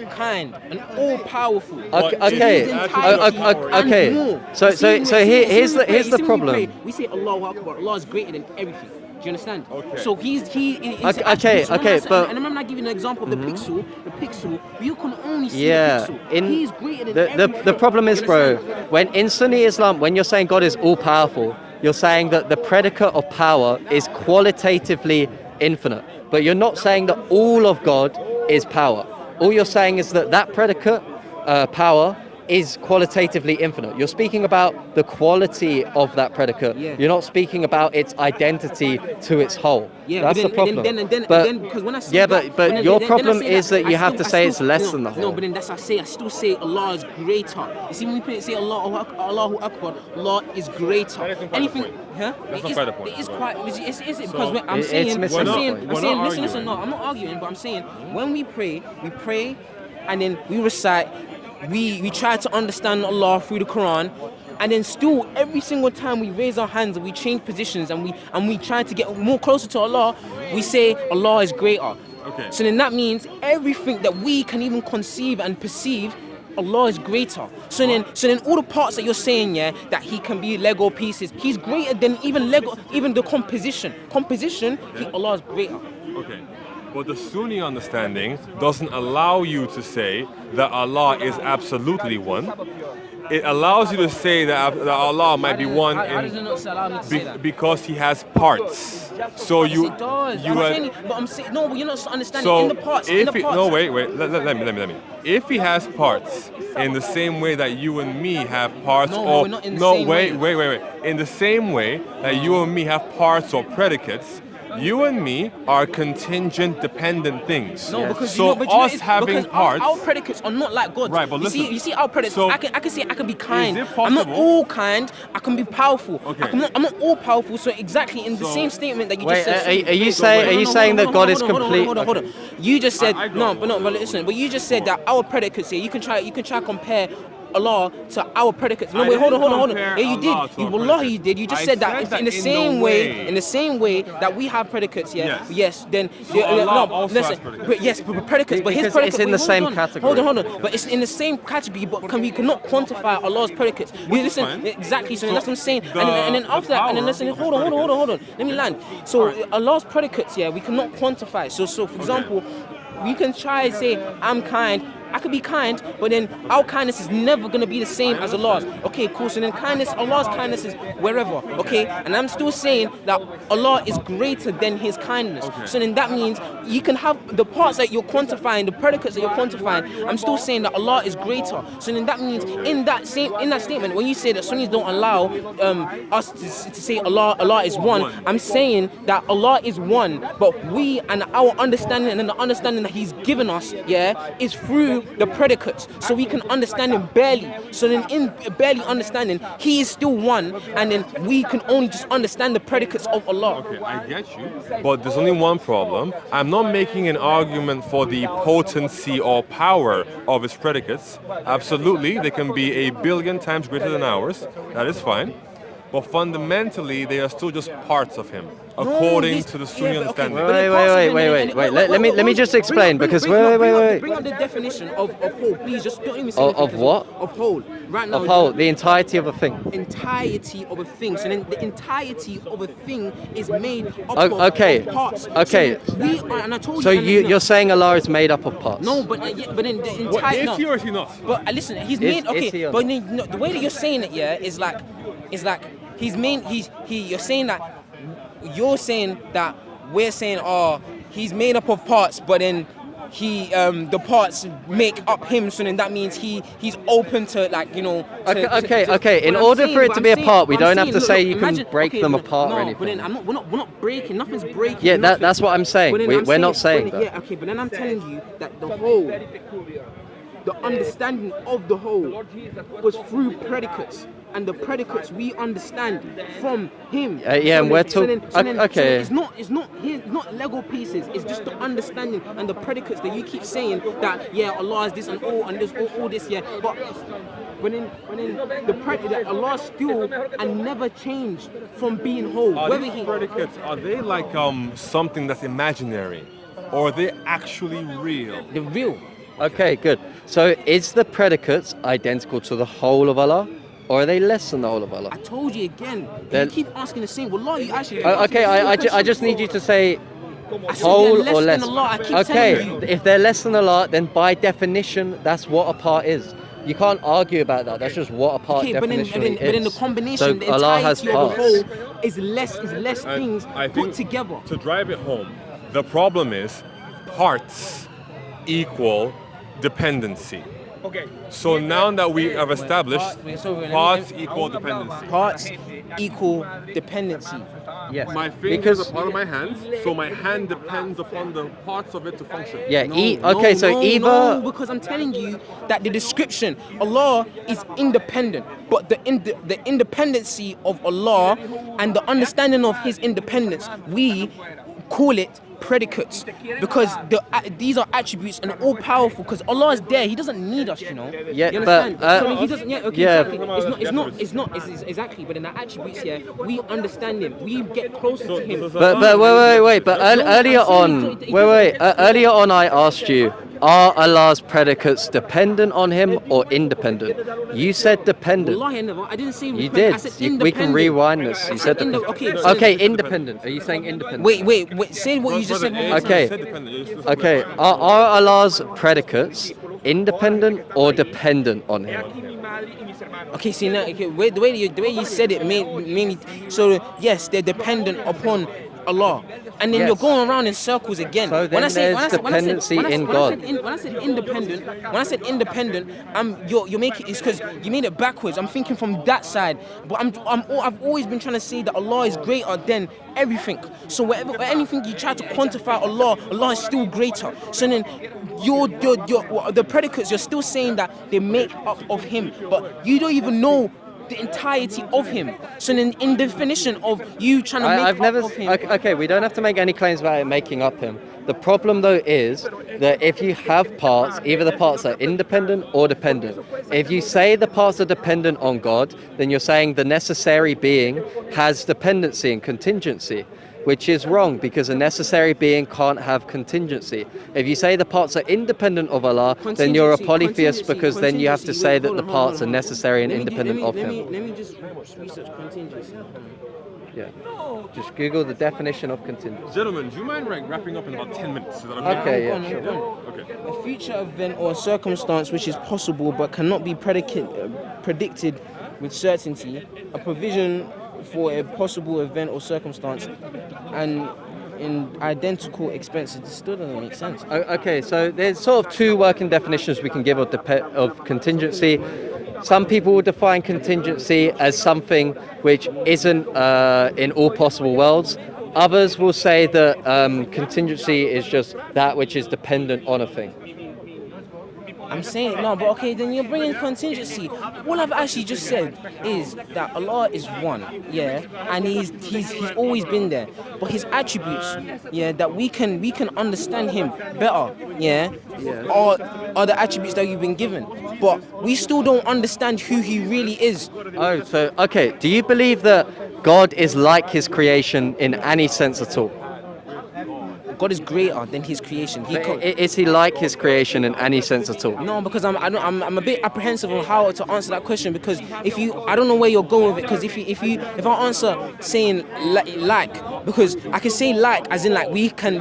kind and all powerful. Okay, But okay, it's okay. And more. So here's when we pray, the problem. We say Allahu Akbar. Allah is greater than everything. Do you understand? Okay. So he's Okay, but and remember I giving an example of the pixel. The pixel, you can only see Yeah, the pixel. He's greater than the everything. problem is, You bro, understand? when in Sunni Islam, when you're saying God is all powerful, you're saying that the predicate of power is qualitatively infinite, but you're not saying that all of God is power. All you're saying is that that predicate, power, is qualitatively infinite. You're speaking about the quality of that predicate. Yeah. You're not speaking about its identity to its whole. Yeah, That's but the problem. then because when I say yeah, that, but when your then I problem say is that I you have to say it's still- less no, than the whole. No, but then that's what I still say Allah is greater. You see, when we say Allahu Akbar, Allah is greater. That isn't quite the Anything, point. huh? That's It not is- quite the point. It is quite. It's because So- I'm It's saying, missing I'm the saying, point. I'm We're saying, not listen, arguing. no, I'm not arguing, but I'm saying when we pray, and then we recite, we try to understand Allah through the Quran. And then still, every single time we raise our hands and we change positions and we try to get more closer to Allah, we say Allah is greater. Okay. So then that means everything that we can even conceive and perceive, Allah is greater. So then all the parts that you're saying, yeah, that He can be Lego pieces, He's greater than even Lego, even the composition. Allah is greater. Okay. But the Sunni understanding doesn't allow you to say that Allah is absolutely one. It allows you to say that Allah might be one How does it not allow me to say that? because He has parts. So Yes, you it does. you I'm are- saying, but I'm saying no, but you're not understanding. so in the parts. if he, no wait let me. If He has parts in the same way that you and me have parts, No, or we're not in the no same wait way. wait in the same way that you and me have parts or predicates. You and me are contingent dependent things. No, because so us it's having because parts. our predicates are not like God. Right, but listen. You see our predicates. So, I can say I can be kind. it I'm not possible- all kind. I can be powerful. Okay. I'm not all powerful. So exactly in the So- same statement that you Wait, just said. are you saying that God is complete? Hold on. You just said I got it. but listen. But you just said that our predicates here. You can try compare Allah to our predicates. No, I wait, hold didn't on. compare Yeah, you Allah did. to our Wallahi, predicates. you did. You just I said said that that in the in same the way, way. in the same way that we have predicates. Yeah. Yes. Yes. Then Allah also has predicates. But yes, but predicates. But his Because predicates. it's in the wait, same hold on. category. Hold on. But it's in the same category. But we cannot quantify Allah's predicates. Which is Listen, fine. exactly. So So that's what I'm saying. the- And then the after that, and then power listen. of Hold on. Let me land. So Alright. Allah's predicates. Yeah, we cannot quantify. So for example, we can try and say I'm kind. I could be kind, but then our kindness is never gonna be the same as Allah's. Okay, cool. So then Allah's kindness is wherever. Okay, and I'm still saying that Allah is greater than His kindness. Okay. So then that means you can have the parts that you're quantifying, the predicates that you're quantifying. I'm still saying that Allah is greater. So then that means in that statement, when you say that Sunnis don't allow us to say Allah is one, I'm saying that Allah is one, but we and our understanding and the understanding that He's given us, is through the predicates, so we can understand Him barely. So then in barely understanding, He is still one, and then we can only just understand the predicates of Allah. Okay, I get you. But there's only one problem. I'm not making an argument for the potency or power of its predicates. Absolutely, they can be 1 billion times greater than ours. That is fine. but fundamentally they are still just parts of him, according this- to the Sunni yeah, but okay, understanding. but then parts of him and- Let me just explain, because wait. Bring up the definition of whole, please. Just don't even say anything, Of 'cause what? Of whole. Right now. Of whole, the entirety of a thing. Entirety of a thing. So then the entirety of a thing is made up Okay, of parts. okay. So we are, and I told So you. you're saying Allah is made up of parts? No, but then the entire. What, is no. he or is he not? But listen, he's made. is Okay, he or but then, no, the way that you're saying it, yeah, is like he's made. You're saying that you're saying that we're saying, oh, he's made up of parts, but then the parts make up him, so then that means he's open to, like, you know. Okay. In but I'm order saying- for it but to I'm be a saying- part, we but I'm don't have to saying, say you can imagine- break okay, them but apart or no, anything. But then we're not breaking. Nothing's breaking. Yeah, nothing. that's what I'm saying. But then We're not saying but that. then- Yeah, okay, but then I'm telling you that the understanding of the whole was through predicates, and the predicates we understand from him. Yeah, and we're talking. Okay. It's not Lego pieces. It's just the understanding and the predicates that you keep saying that, yeah, Allah is this and all this, yeah. But when that Allah still and never changed from being whole. Are Whether these he predicates, are they like something that's imaginary, or are they actually real? the real. Okay, good. So is the predicates identical to the whole of Allah, or are they less than the whole of Allah? I told you again. Then- You keep asking the same. Wallah, you actually. Okay, I just need you to say I said whole they're or less less. than Allah. I keep Okay, telling you. if they're less than Allah, then by definition, that's what a part is. You can't argue about that. That's just what a part Okay, but definitionally then the is. combination, So the Allah has entirety of the parts. whole is less And things I put think together. to drive it home, the problem is parts equal dependency. Okay. So now that we have established So parts equal dependency. Parts equal dependency. Yes. My fingers Because are part of my hand, so my hand depends upon the parts of it to function. yeah, No, either because I'm telling you that the description, Allah is independent, but the independency of Allah and the understanding of His independence, we call it predicates, because these are attributes and all powerful. Because Allah is there, He doesn't need us, you know. Yeah, you understand? but, So He doesn't. Yeah, okay, yeah. exactly. It's not. It's exactly. But in the attributes here, we understand Him. We get closer to Him. But wait. But earlier on, I asked you, are Allah's predicates dependent on Him or independent? You said dependent. Wallahi, I didn't say You dependent. did. I said We can independent. rewind this. You I said said dependent. okay. Okay, independent. Are you saying independent? Wait. Say what you just said. Okay. Okay. Are Allah's predicates independent or dependent on Him? Okay, see now, okay, the way you said it mainly. So yes, they're dependent upon Allah, and then Yes. you're going around in circles again. So then there's dependency in God. When I said independent, you're making it's because you made it backwards. I'm thinking from that side, but I've always been trying to say that Allah is greater than everything. So wherever anything you try to quantify Allah is still greater. So then the predicates, you're still saying that they make up of Him, but you don't even know the entirety of Him. So then in definition of you trying to make I've never. up of Him. Okay, we don't have to make any claims about it making up Him. The problem though is that if you have parts, either the parts are independent or dependent. If you say the parts are dependent on God, then you're saying the necessary being has dependency and contingency, which is wrong because a necessary being can't have contingency. If you say the parts are independent of Allah, then you're a polytheist because then you have to say that the parts are necessary and independent of Him. Let me just research contingency. Yeah. Just Google the definition of contingency. Gentlemen, do you mind wrapping up in about 10 minutes? Is that okay? Okay, yeah, Go on, sure. go on. Okay. A future event or circumstance which is possible but cannot be predicted with certainty, a provision for a possible event or circumstance, and in identical expenses. This still doesn't make sense. Okay, so there's sort of two working definitions we can give of contingency. Some people will define contingency as something which isn't in all possible worlds. Others will say that contingency is just that which is dependent on a thing. I'm saying no, but okay, then you're bringing contingency. All I've actually just said is that Allah is one, yeah, and he's always been there. But his attributes, yeah, that we can understand him better, yeah, are the attributes that you've been given. But we still don't understand who he really is. Oh, so okay. Do you believe that God is like his creation in any sense at all? God is greater than his creation. Is he like his creation in any sense at all? No, because I'm a bit apprehensive on how to answer that question, because I don't know where you're going with it, because if I answer saying like, because I can say like as in like we can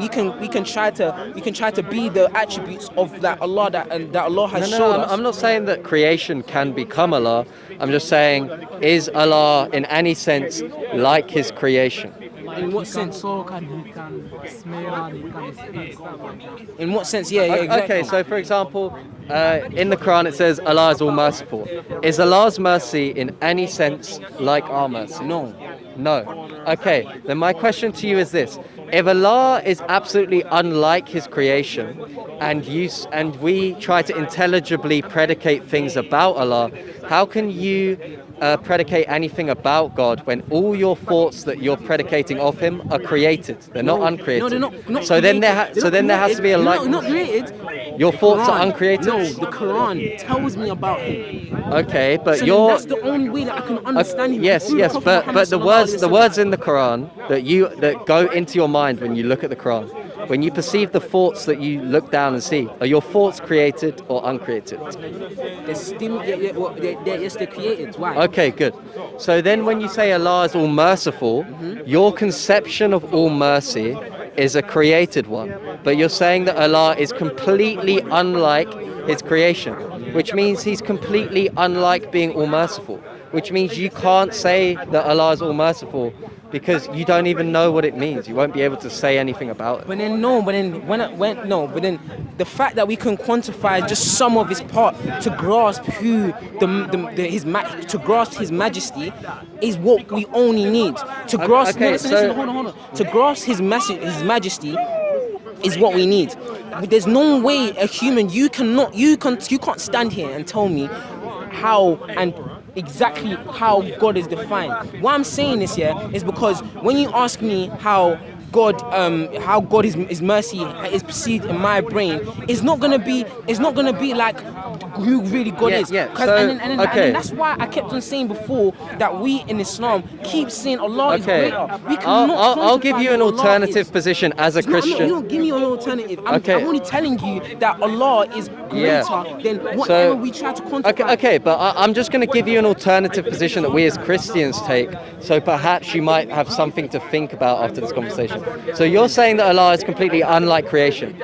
try to be the attributes of that Allah that Allah has shown us. I'm not saying that creation can become Allah. I'm just saying, is Allah in any sense like his creation? In what sense? Talk and he can smell and he can speak. In what sense? Yeah, exactly. Okay, so for example, in the Quran it says Allah is all merciful. Is Allah's mercy in any sense like our mercy? No. No. Okay, then my question to you is this. If Allah is absolutely unlike his creation, and we try to intelligibly predicate things about Allah, how can you predicate anything about God when all your thoughts that you're predicating of him are created? They're not uncreated. No, they're not So then there has to be a likeness. Not created. Your thoughts are uncreated? No, the Quran tells me about him. Okay, but so that's the only way that I can understand him. Yes, but the words in the Quran that go into your mind when you look at the Quran, when you perceive the thoughts that you look down and see, are your thoughts created or uncreated? They're created. Why? Okay, good. So then when you say Allah is all merciful, your conception of all mercy is a created one. But you're saying that Allah is completely unlike his creation, which means he's completely unlike being all merciful, which means you can't say that Allah is all merciful because you don't even know what it means. You won't be able to say anything about it. But then the fact that we can quantify just some of his part to grasp to grasp his majesty is what we only need. To grasp hold on. To grasp his majesty is what we need. There's no way a human you can't stand here and tell me how and exactly how God is defined. Why I'm saying this here is because when you ask me how God his mercy is perceived in my brain, it's not gonna be like who really God is. Yeah. And then that's why I kept on saying before that we in Islam keep saying Allah is greater. We cannot. I'll give you an alternative position as a Christian. You don't give me an alternative. I'm only telling you that Allah is greater than whatever we try to quantify. Okay, but I'm just going to give you an alternative position that we as Christians take, so perhaps you might have something to think about after this conversation. So you're saying that Allah is completely unlike creation.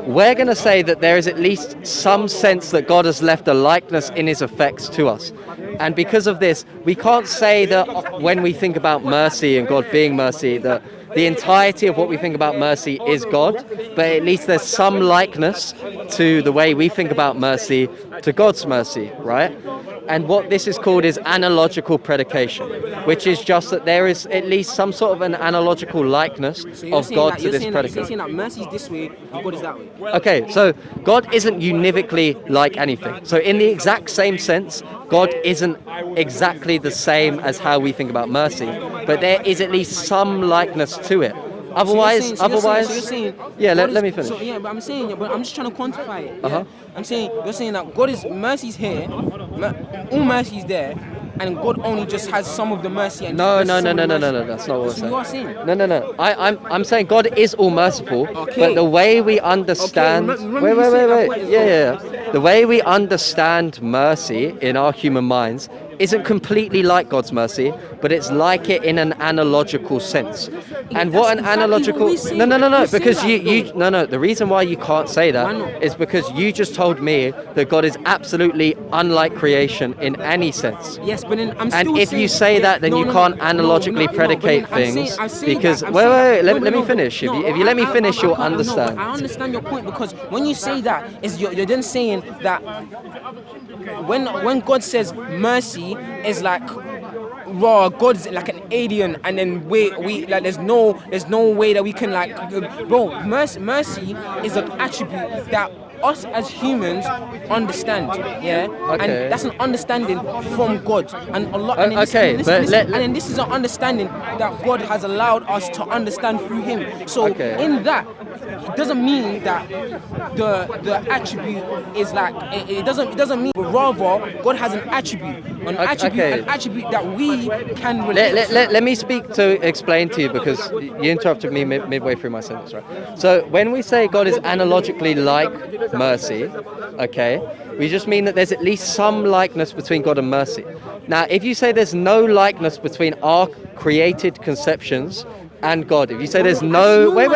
We're going to say that there is at least some sense that God has left a likeness in his effects to us. And because of this, we can't say that when we think about mercy and God being mercy, that the entirety of what we think about mercy is God, but at least there's some likeness to the way we think about mercy to God's mercy, right? And what this is called is analogical predication, which is just that there is at least some sort of an analogical likeness of God to this predicate. You're saying that mercy is this way and God is that way. Okay, so God isn't univocally like anything. So in the exact same sense, God isn't exactly the same as how we think about mercy, but there is at least some likeness to it. Otherwise, let me finish. So, yeah, but I'm just trying to quantify it. Yeah? I'm saying, you're saying that God is mercy's here, all mercy is there, and God only just has some of the mercy. And no, that's not what I'm saying. No. I'm saying God is all merciful, but the way we understand, the way we understand mercy in our human minds isn't completely like God's mercy, but it's like it in an analogical sense. And what an analogical... Because the reason why you can't say that is because you just told me that God is absolutely unlike creation in any sense. Yes, but then I'm still... And if you say that, then you can't analogically predicate things, because... Wait, let me finish. If you let me finish, you'll understand. I understand your point, because when you say that, you're then saying that when God says mercy is like raw, God's like an alien, and then we like there's no way that we can like mercy is an attribute that us as humans understand, yeah, Okay. and that's an understanding from God, and Allah. And then Okay, and then this is an understanding that God has allowed us to understand through Him. So Okay. in that, it doesn't mean that the attribute is like it doesn't mean, but rather God has an attribute, Okay. an attribute that we can relate to. Let me speak to explain to you, because you interrupted me midway through my sentence, right? So when we say God is analogically like mercy, okay, we just mean that there's at least some likeness between God and mercy. Now, if you say there's no likeness between our created conceptions and God, if you say there's no... Wait,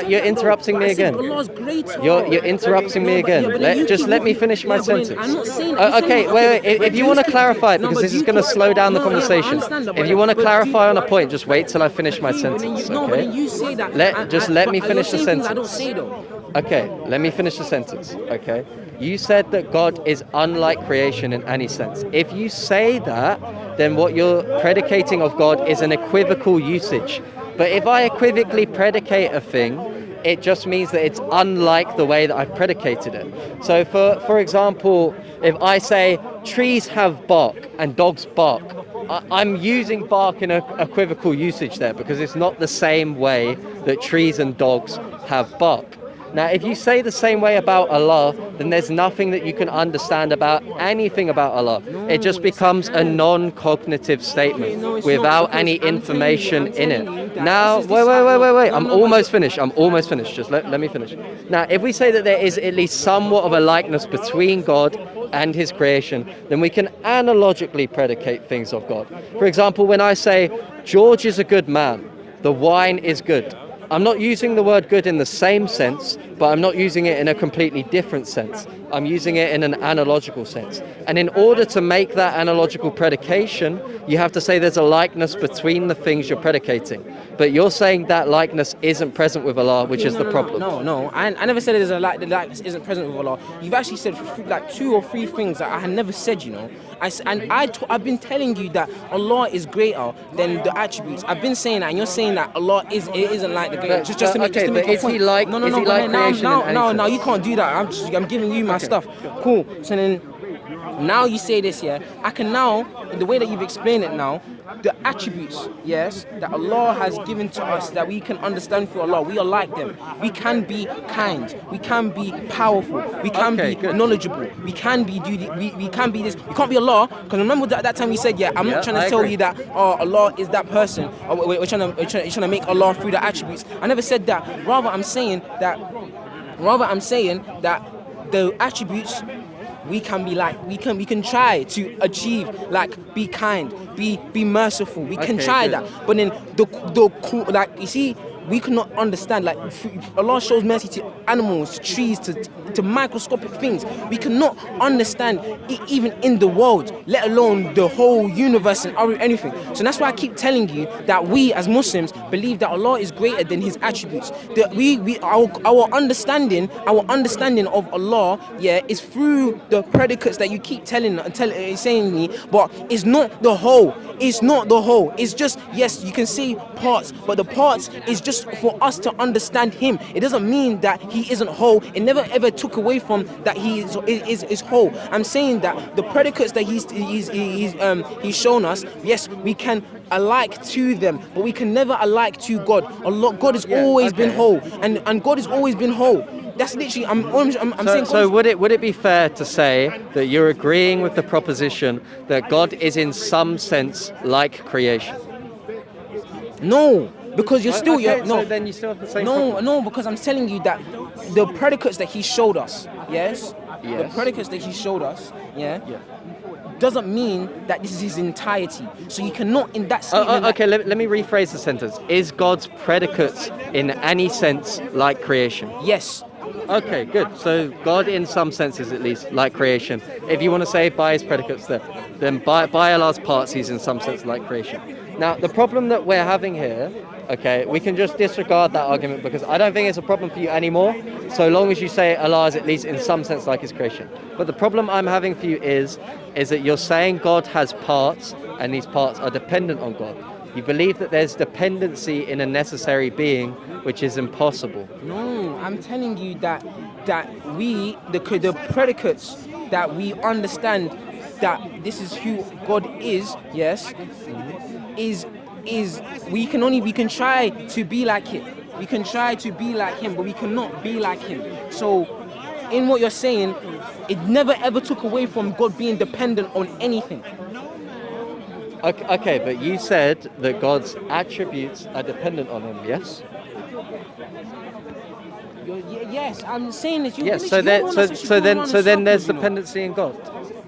you're interrupting me again. Allah's greater. You're interrupting me again. Let me finish my sentence. I'm not saying Okay, wait. If you want to clarify, because this is going to slow down the conversation. If you want to clarify on a point, just wait till I finish my sentence. No, but then Okay. you say that. Let me finish the I don't sentence. say though. Okay, let me finish the sentence. Okay. You said that God is unlike creation in any sense. If you say that, then what you're predicating of God is an equivocal usage. But if I equivocally predicate a thing, it just means that it's unlike the way that I've predicated it. So for example, if I say trees have bark and dogs bark, I'm using bark in a equivocal usage there, because it's not the same way that trees and dogs have bark. Now, if you say the same way about Allah, then there's nothing that you can understand about anything about Allah. It just becomes a non-cognitive statement without any information in it. Now, wait. I'm almost finished. Just let me finish. Now, if we say that there is at least somewhat of a likeness between God and His creation, then we can analogically predicate things of God. For example, when I say, George is a good man, the wine is good, I'm not using the word good in the same sense, but I'm not using it in a completely different sense. I'm using it in an analogical sense. And in order to make that analogical predication, you have to say there's a likeness between the things you're predicating. But you're saying that likeness isn't present with Allah, which is the problem. No. I never said the likeness isn't present with Allah. You've actually said like 2 or 3 things that I had never said, you know. I've been telling you that Allah is greater than the attributes. I've been saying that, and you're saying that Allah isn't like the greater. Just to make is he like creation? No, you can't do that. I'm giving you my stuff. Cool. So then, now you say this, yeah. I can now, in the way that you've explained it now, the attributes, yes, that Allah has given to us, that we can understand through Allah, we are like them. We can be kind. We can be powerful. We can be knowledgeable. We can be we can be this. We can't be Allah, because remember that time you said, yeah, I'm not trying to tell you that Allah is that person. Or we're trying to make Allah through the attributes. I never said that. Rather, I'm saying that the attributes, we can be like, we can try to achieve, like, be kind, be merciful. We can try that. But then the like, you see, we cannot understand, like, Allah shows mercy to animals, to trees, to microscopic things. We cannot understand it even in the world, let alone the whole universe and anything. So that's why I keep telling you that we as Muslims believe that Allah is greater than His attributes. That our understanding of Allah, yeah, is through the predicates that you keep saying me, but it's not the whole. It's not the whole. It's just, yes, you can see parts, but the parts is just for us to understand Him. It doesn't mean that He isn't whole. It never ever took away from that He is whole. I'm saying that the predicates that He's shown us, yes, we can alike to them, but we can never alike to God. God has always been whole, and God has always been whole. That's literally, I'm saying. So would it be fair to say that you're agreeing with the proposition that God is in some sense like creation? No, because you're still So then you still have the same. No, because I'm telling you that the predicates that He showed us, yes, the predicates that He showed us, doesn't mean that this is His entirety. So you cannot, in that statement. Okay, let me rephrase the sentence. Is God's predicates in any sense like creation? Yes. Okay, good. So God, in some senses at least, like creation. If you want to say by His predicates, then by Allah's parts, He's in some sense like creation. Now, the problem that we're having here, okay, we can just disregard that argument because I don't think it's a problem for you anymore, so long as you say Allah is at least in some sense like his creation. But the problem I'm having for you is that you're saying God has parts and these parts are dependent on God. You believe that there's dependency in a necessary being, which is impossible. No, I'm telling you that we, the predicates, that we understand that this is who God is, yes, is we can try to be like him. We can try to be like him, but we cannot be like him. So in what you're saying, it never ever took away from God being dependent on anything. Okay, but you said that God's attributes are dependent on him, yes? Yes, I'm saying that you. Yes, so then there's dependency in God.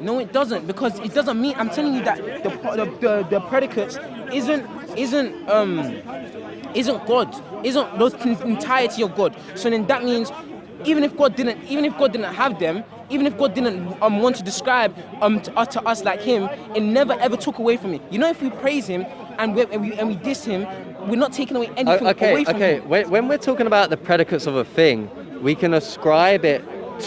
No, it doesn't, because it doesn't mean. I'm telling you that the predicates isn't God, isn't the entirety of God. So then that means even if God didn't have them, even if God didn't want to describe to us like him, it never ever took away from it. You know, if we praise him and we diss him, we're not taking away anything away from him. When we're talking about the predicates of a thing, we can ascribe it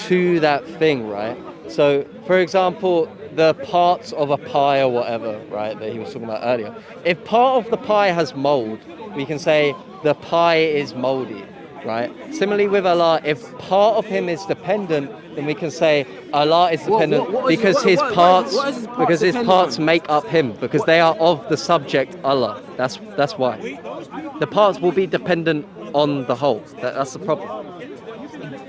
to that thing, right? So, for example, the parts of a pie or whatever, right, that he was talking about earlier. If part of the pie has mold, we can say the pie is moldy, right? Similarly with Allah, if part of him is dependent, then we can say Allah is dependent because his parts make up him, because they are of the subject Allah. That's why. The parts will be dependent on the whole. That's the problem.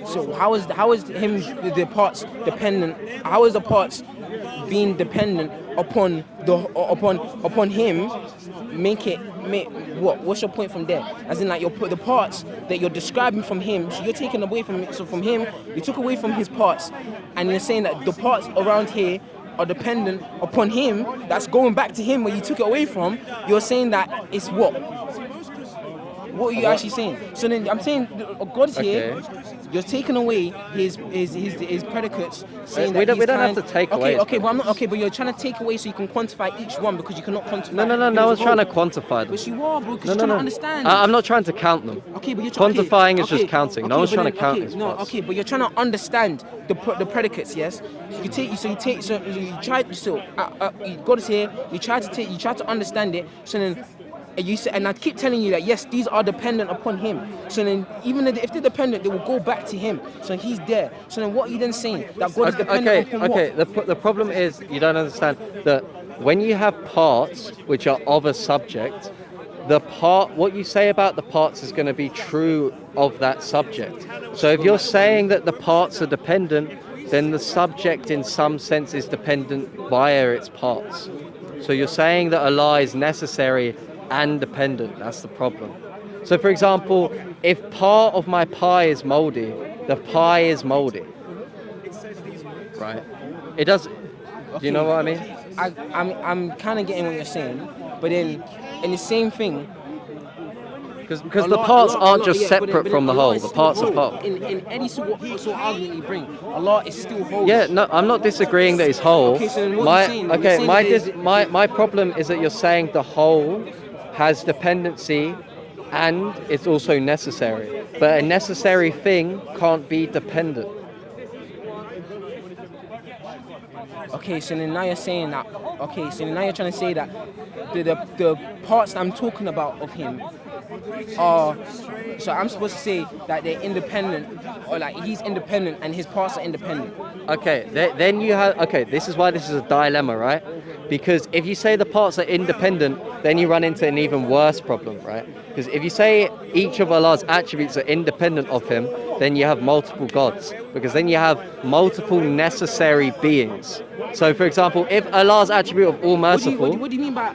So how is him the parts dependent? How is the parts being dependent upon him? What's your point from there? As in, like, the parts that you're describing from him, so you're taking away from it. So from him, you took away from his parts, and you're saying that the parts around here are dependent upon him. That's going back to him where you took it away from. You're saying that it's what? What are you actually saying? So then I'm saying God's here. You're taking away his predicates, saying we don't have to take away. But you're trying to take away so you can quantify each one, because you cannot quantify. No one's trying to quantify them. But you are, bro, because you're trying to understand. I'm not trying to count them. Okay, but you're quantifying is just counting. No one's trying to count his parts. Okay, but you're trying to understand the predicates, yes? God is here. You try to understand it. So then. And I keep telling you that yes, these are dependent upon him. So then, even if they're dependent, they will go back to him. So he's there. So then, what are you then saying? That God is dependent upon what? The problem is you don't understand that when you have parts which are of a subject, what you say about the parts is going to be true of that subject. So if you're saying that the parts are dependent, then the subject in some sense is dependent via its parts. So you're saying that Allah is necessary and dependent. That's the problem. So for example, if part of my pie is moldy, the pie is moldy, right? It does. Do you know what I mean? I'm kind of getting what you're saying, but then in the same thing, because the parts aren't just separate from the whole. The parts are part. In any sort of argument you bring, Allah is still whole. Yeah, no, I'm not disagreeing that it's whole. Okay, so then what are you saying? My problem is that you're saying the whole has dependency and it's also necessary. But a necessary thing can't be dependent. Okay, so then now you're saying that. Okay, so then now you're trying to say that the parts that I'm talking about of him are. So I'm supposed to say that they're independent, or like he's independent and his parts are independent. Okay, then you have. Okay, this is why this is a dilemma, right? Because if you say the parts are independent, then you run into an even worse problem, right? Because if you say each of Allah's attributes are independent of him, then you have multiple gods. Because then you have multiple necessary beings. So, for example, if Allah's attribute of all merciful. What do you mean by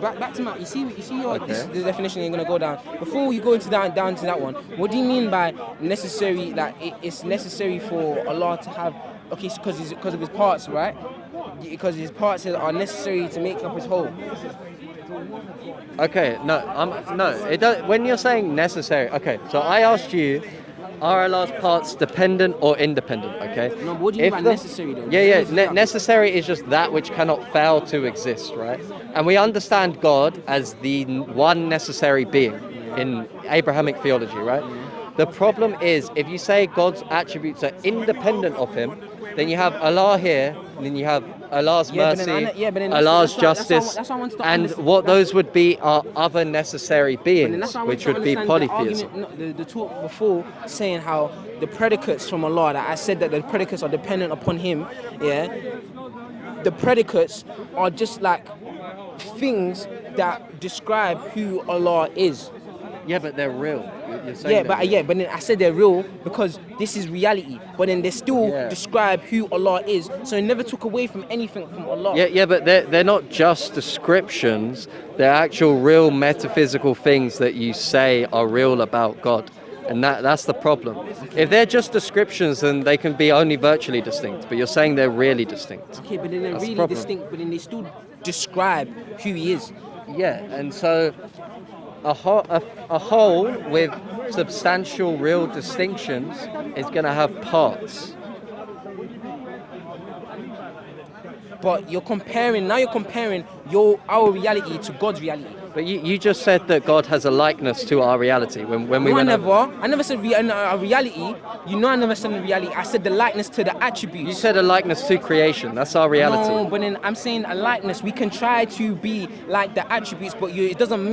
back to my? You see the definition you're gonna go down. Before you go into down to that one, what do you mean by necessary? Like it's necessary for Allah to have? Okay, because of his parts, right? Because his parts are necessary to make up his whole. Okay, no, it does. When you're saying necessary, okay. So I asked you, Are Allah's parts dependent or independent? Okay. No, but what do you mean by necessary though? Necessary is just that which cannot fail to exist, right? And we understand God as the one necessary being in Abrahamic theology, right? The problem is if you say God's attributes are independent of him, then you have Allah here, and then you have Allah's mercy, Allah's justice, that's what I want to and understand. what those would be are other necessary beings, which would be polytheism. The talk before saying how the predicates from Allah, that I said that the predicates are dependent upon him, yeah, the predicates are just like things that describe who Allah is. Yeah, but they're real. You're saying but then I said they're real because this is reality. But then they still describe who Allah is. So it never took away from anything from Allah. Yeah, but they're not just descriptions. They're actual real metaphysical things that you say are real about God. And that's the problem. If they're just descriptions, then they can be only virtually distinct. But you're saying they're really distinct. Okay, but then they're That's the really problem. distinct. But then they still describe who he is. Yeah, and so a whole with substantial real distinctions is going to have parts. But you're comparing our reality to God's reality. But you just said that God has a likeness to our reality when we went I never said a reality. You know I never said a reality. I said the likeness to the attributes. You said a likeness to creation. That's our reality. No, but then I'm saying a likeness. We can try to be like the attributes, but it doesn't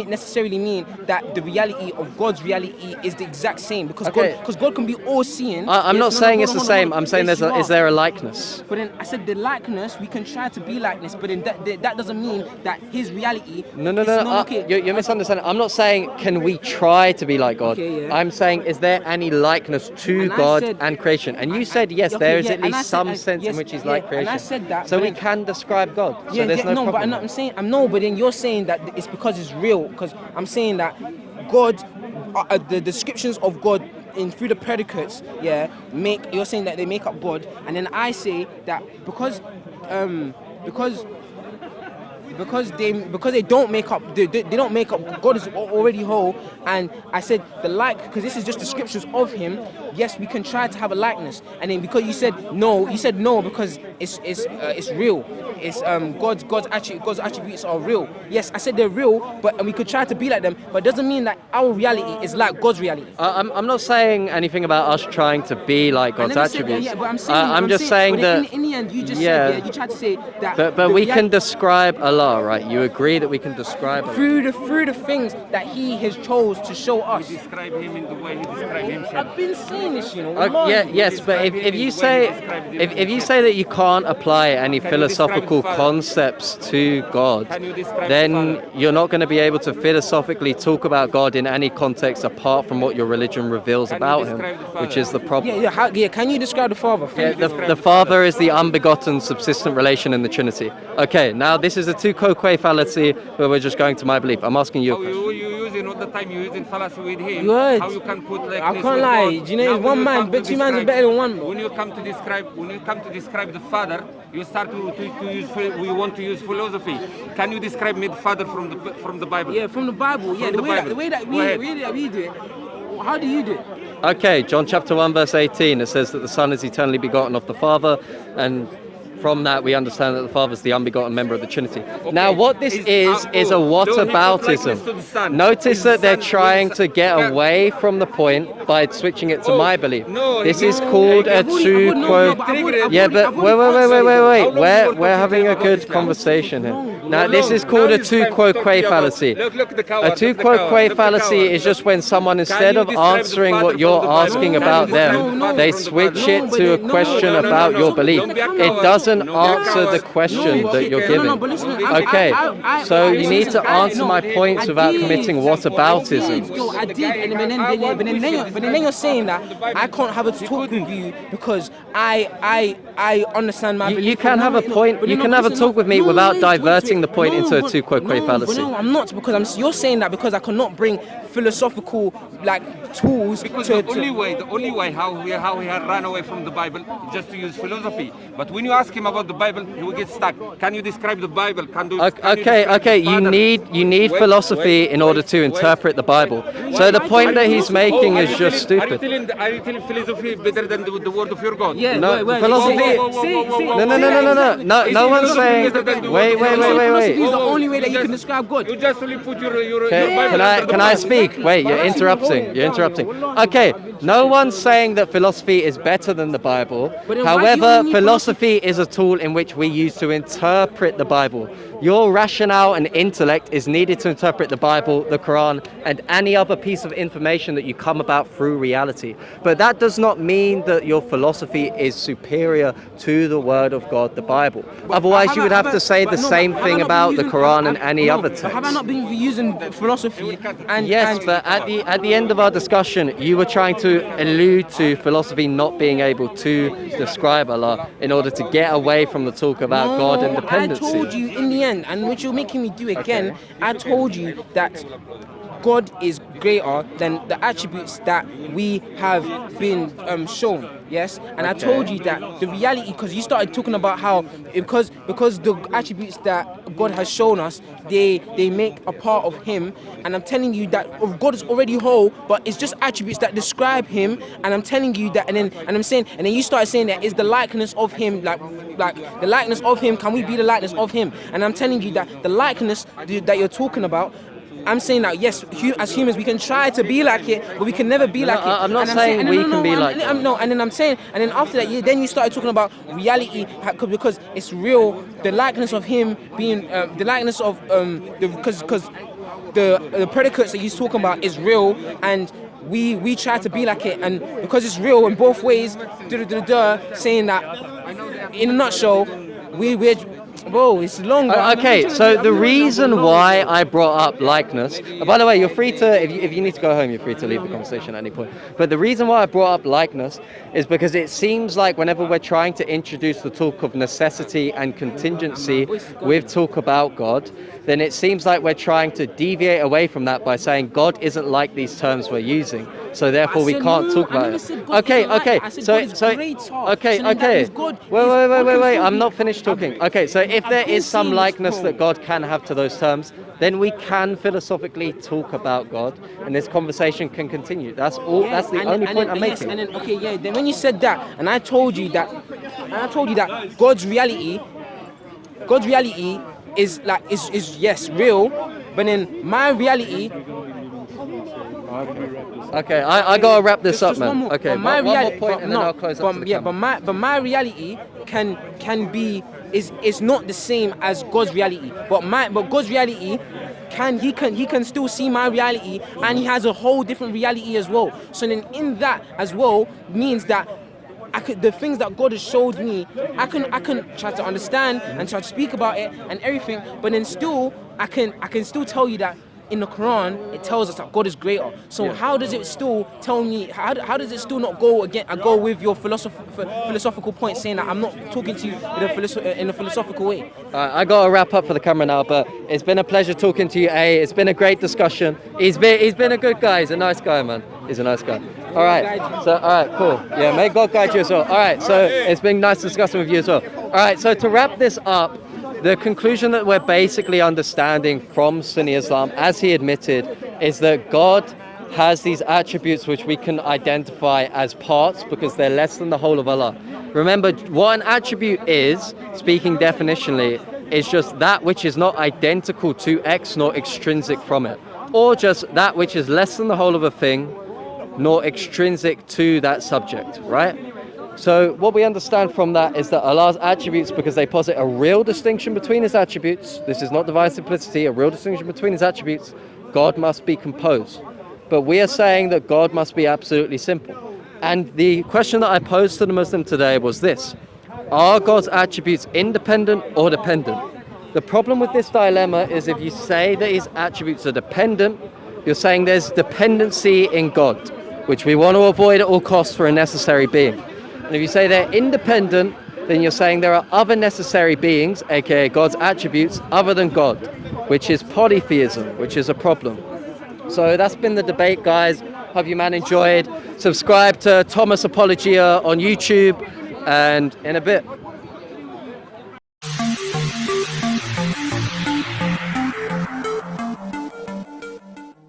necessarily mean that the reality of God's reality is the exact same. Because God can be all-seeing. I'm not saying it's the same. I'm saying is there a likeness? But then I said the likeness. We can try to be likeness, but then that doesn't mean that his reality. No. You're misunderstanding. I'm not saying can we try to be like God. Okay, yeah. I'm saying is there any likeness to God and creation? And you said yes, there is at least some sense in which he's like creation. And I said that. So we can describe God. So there's no problem. But then you're saying that it's because it's real. Because I'm saying that God, the descriptions of God through the predicates, you're saying that they make up God, and then I say that because they don't make up, they don't make up. God is already whole, and I said because this is just descriptions of him. Yes, we can try to have a likeness, and then because you said no because it's real. It's God's attributes are real. Yes, I said they're real, and we could try to be like them, but it doesn't mean that our reality is like God's reality. I'm not saying anything about us trying to be like God's attributes. I'm just saying that in the end you just said, you tried to say that. But we can describe Allah, right? You agree that we can describe Allah through the things that He has chose to show us. Describe him in the way he described himself. I've been saying this, you know. Yes, but if you say that you can't apply any philosophical concepts to God, then you're not going to be able to philosophically talk about God in any context apart from what your religion reveals about him, which is the problem. Can you describe the Father? The Father is the unbegotten subsistent relation in the Trinity. Okay, now this is a tu quoque fallacy where we're just going to my belief. I'm asking you a question. You using all the time, you're using fallacy with him. Right. How you can put like I this can't with lie. God? Do you know, it's one man, but two men are better than one. When you come to describe the Father, you start to use. We want to use philosophy. Can you describe me the Father from the Bible? Yeah, from the Bible. Yeah, the way that we do it. How do you do it? Okay, John chapter 1 verse 18, it says that the Son is eternally begotten of the Father, and from that we understand that the Father is the unbegotten member of the Trinity. Okay. Now what this is a whataboutism. Notice that they're trying to get away from the point by switching it to my belief. This is called a tu quoque. Yeah, but wait. We're having a good conversation here. Now this is called a tu quoque fallacy. A tu quoque fallacy is just when someone, instead of answering what you're asking about them, they switch it to a question about your belief. It doesn't answer the question that you're giving. Okay, so you need to answer my points without committing whataboutism. I did, but then you're saying that I can't have a talk with you because I understand my belief. You can have a point. You can have a talk with me without diverting the point into a tu quoque fallacy. No, I'm not, because you're saying that because I cannot bring philosophical tools because to the only way how we had run away from the Bible is just to use philosophy. But when you ask him about the Bible, he will get stuck. Can you describe the Bible? Okay. You need philosophy in order to interpret the Bible. So the point that he's making is just stupid. Are you telling philosophy is better than the word of your God? Yeah, no, philosophy. No. No one's saying. Wait. Philosophy is the only way that you can describe God. You just only put your Can I speak? Wait, you're interrupting. Okay, no one's saying that philosophy is better than the Bible. However, philosophy is a tool in which we use to interpret the Bible. Your rationale and intellect is needed to interpret the Bible, the Quran, and any other piece of information that you come about through reality. But that does not mean that your philosophy is superior to the Word of God, the Bible. Otherwise, you would have to say the same thing about the Quran and any other text. Have I not been using philosophy? But at the end of our discussion, you were trying to allude to philosophy not being able to describe Allah in order to get away from the talk about God and dependency. I told you in the end, and which you're making me do again, I told you that God is greater than the attributes that we have been shown. Yes, and I told you that the reality, because you started talking about how because the attributes that God has shown us, they make a part of Him, and I'm telling you that God is already whole, but it's just attributes that describe Him, and I'm telling you that, and then you started saying that is the likeness of Him, like the likeness of Him. Can we be the likeness of Him? And I'm telling you that the likeness that you're talking about, I'm saying that yes, as humans we can try to be like it, but we can never be like it. I'm not saying we can be like it. And then I'm saying, and then after that, then you started talking about reality because it's real. The likeness of Him being the likeness of because the predicates that he's talking about is real, and we try to be like it, and because it's real in both ways, saying that in a nutshell, we're. Bro, it's long. Okay, so the reason why I brought up likeness, by the way, you're free to, if you need to go home, you're free to leave the conversation at any point. But the reason why I brought up likeness is because it seems like whenever we're trying to introduce the talk of necessity and contingency with talk about God, then it seems like we're trying to deviate away from that by saying God isn't like these terms we're using, so therefore we can't talk about it. Okay. Wait. I'm not finished talking. Okay, so if there is some likeness that God can have to those terms, then we can philosophically talk about God, and this conversation can continue. That's all. Yeah, that's the only point I'm making. Then when you said that, and I told you that God's reality is yes real, but then my reality. Okay, I gotta wrap this up, man. Okay, but my reality, one more point, and then I'll close up. But my reality can be is not the same as God's reality. But God's reality he can still see my reality, and He has a whole different reality as well. So then in that as well means that the things that God has showed me, I can try to understand and try to speak about it and everything, but then still I can still tell you that in the Quran it tells us that God is greater. So how does it still tell me? How does it still not go with your philosophical point, saying that I'm not talking to you in a philosophical way? I gotta wrap up for the camera now, but it's been a pleasure talking to you. It's been a great discussion. He's been a good guy. He's a nice guy, man. He's a nice guy. All right. So all right, cool. Yeah, may God guide you as well. All right. So it's been nice discussing with you as well. All right. So to wrap this up, the conclusion that we're basically understanding from Sunni Islam, as he admitted, is that God has these attributes which we can identify as parts because they're less than the whole of Allah. Remember, what an attribute is, speaking definitionally, is just that which is not identical to X nor extrinsic from it, or just that which is less than the whole of a thing nor extrinsic to that subject, right? So what we understand from that is that Allah's attributes, because they posit a real distinction between His attributes, this is not divine simplicity, a real distinction between His attributes, God must be composed. But we are saying that God must be absolutely simple. And the question that I posed to the Muslim today was this: are God's attributes independent or dependent? The problem with this dilemma is if you say that His attributes are dependent, you're saying there's dependency in God, which we want to avoid at all costs for a necessary being. And if you say they're independent, then you're saying there are other necessary beings, aka God's attributes, other than God, which is polytheism, which is a problem. So that's been the debate, guys. Hope you man enjoyed. Subscribe to Thomas Apologia on YouTube, and in a bit.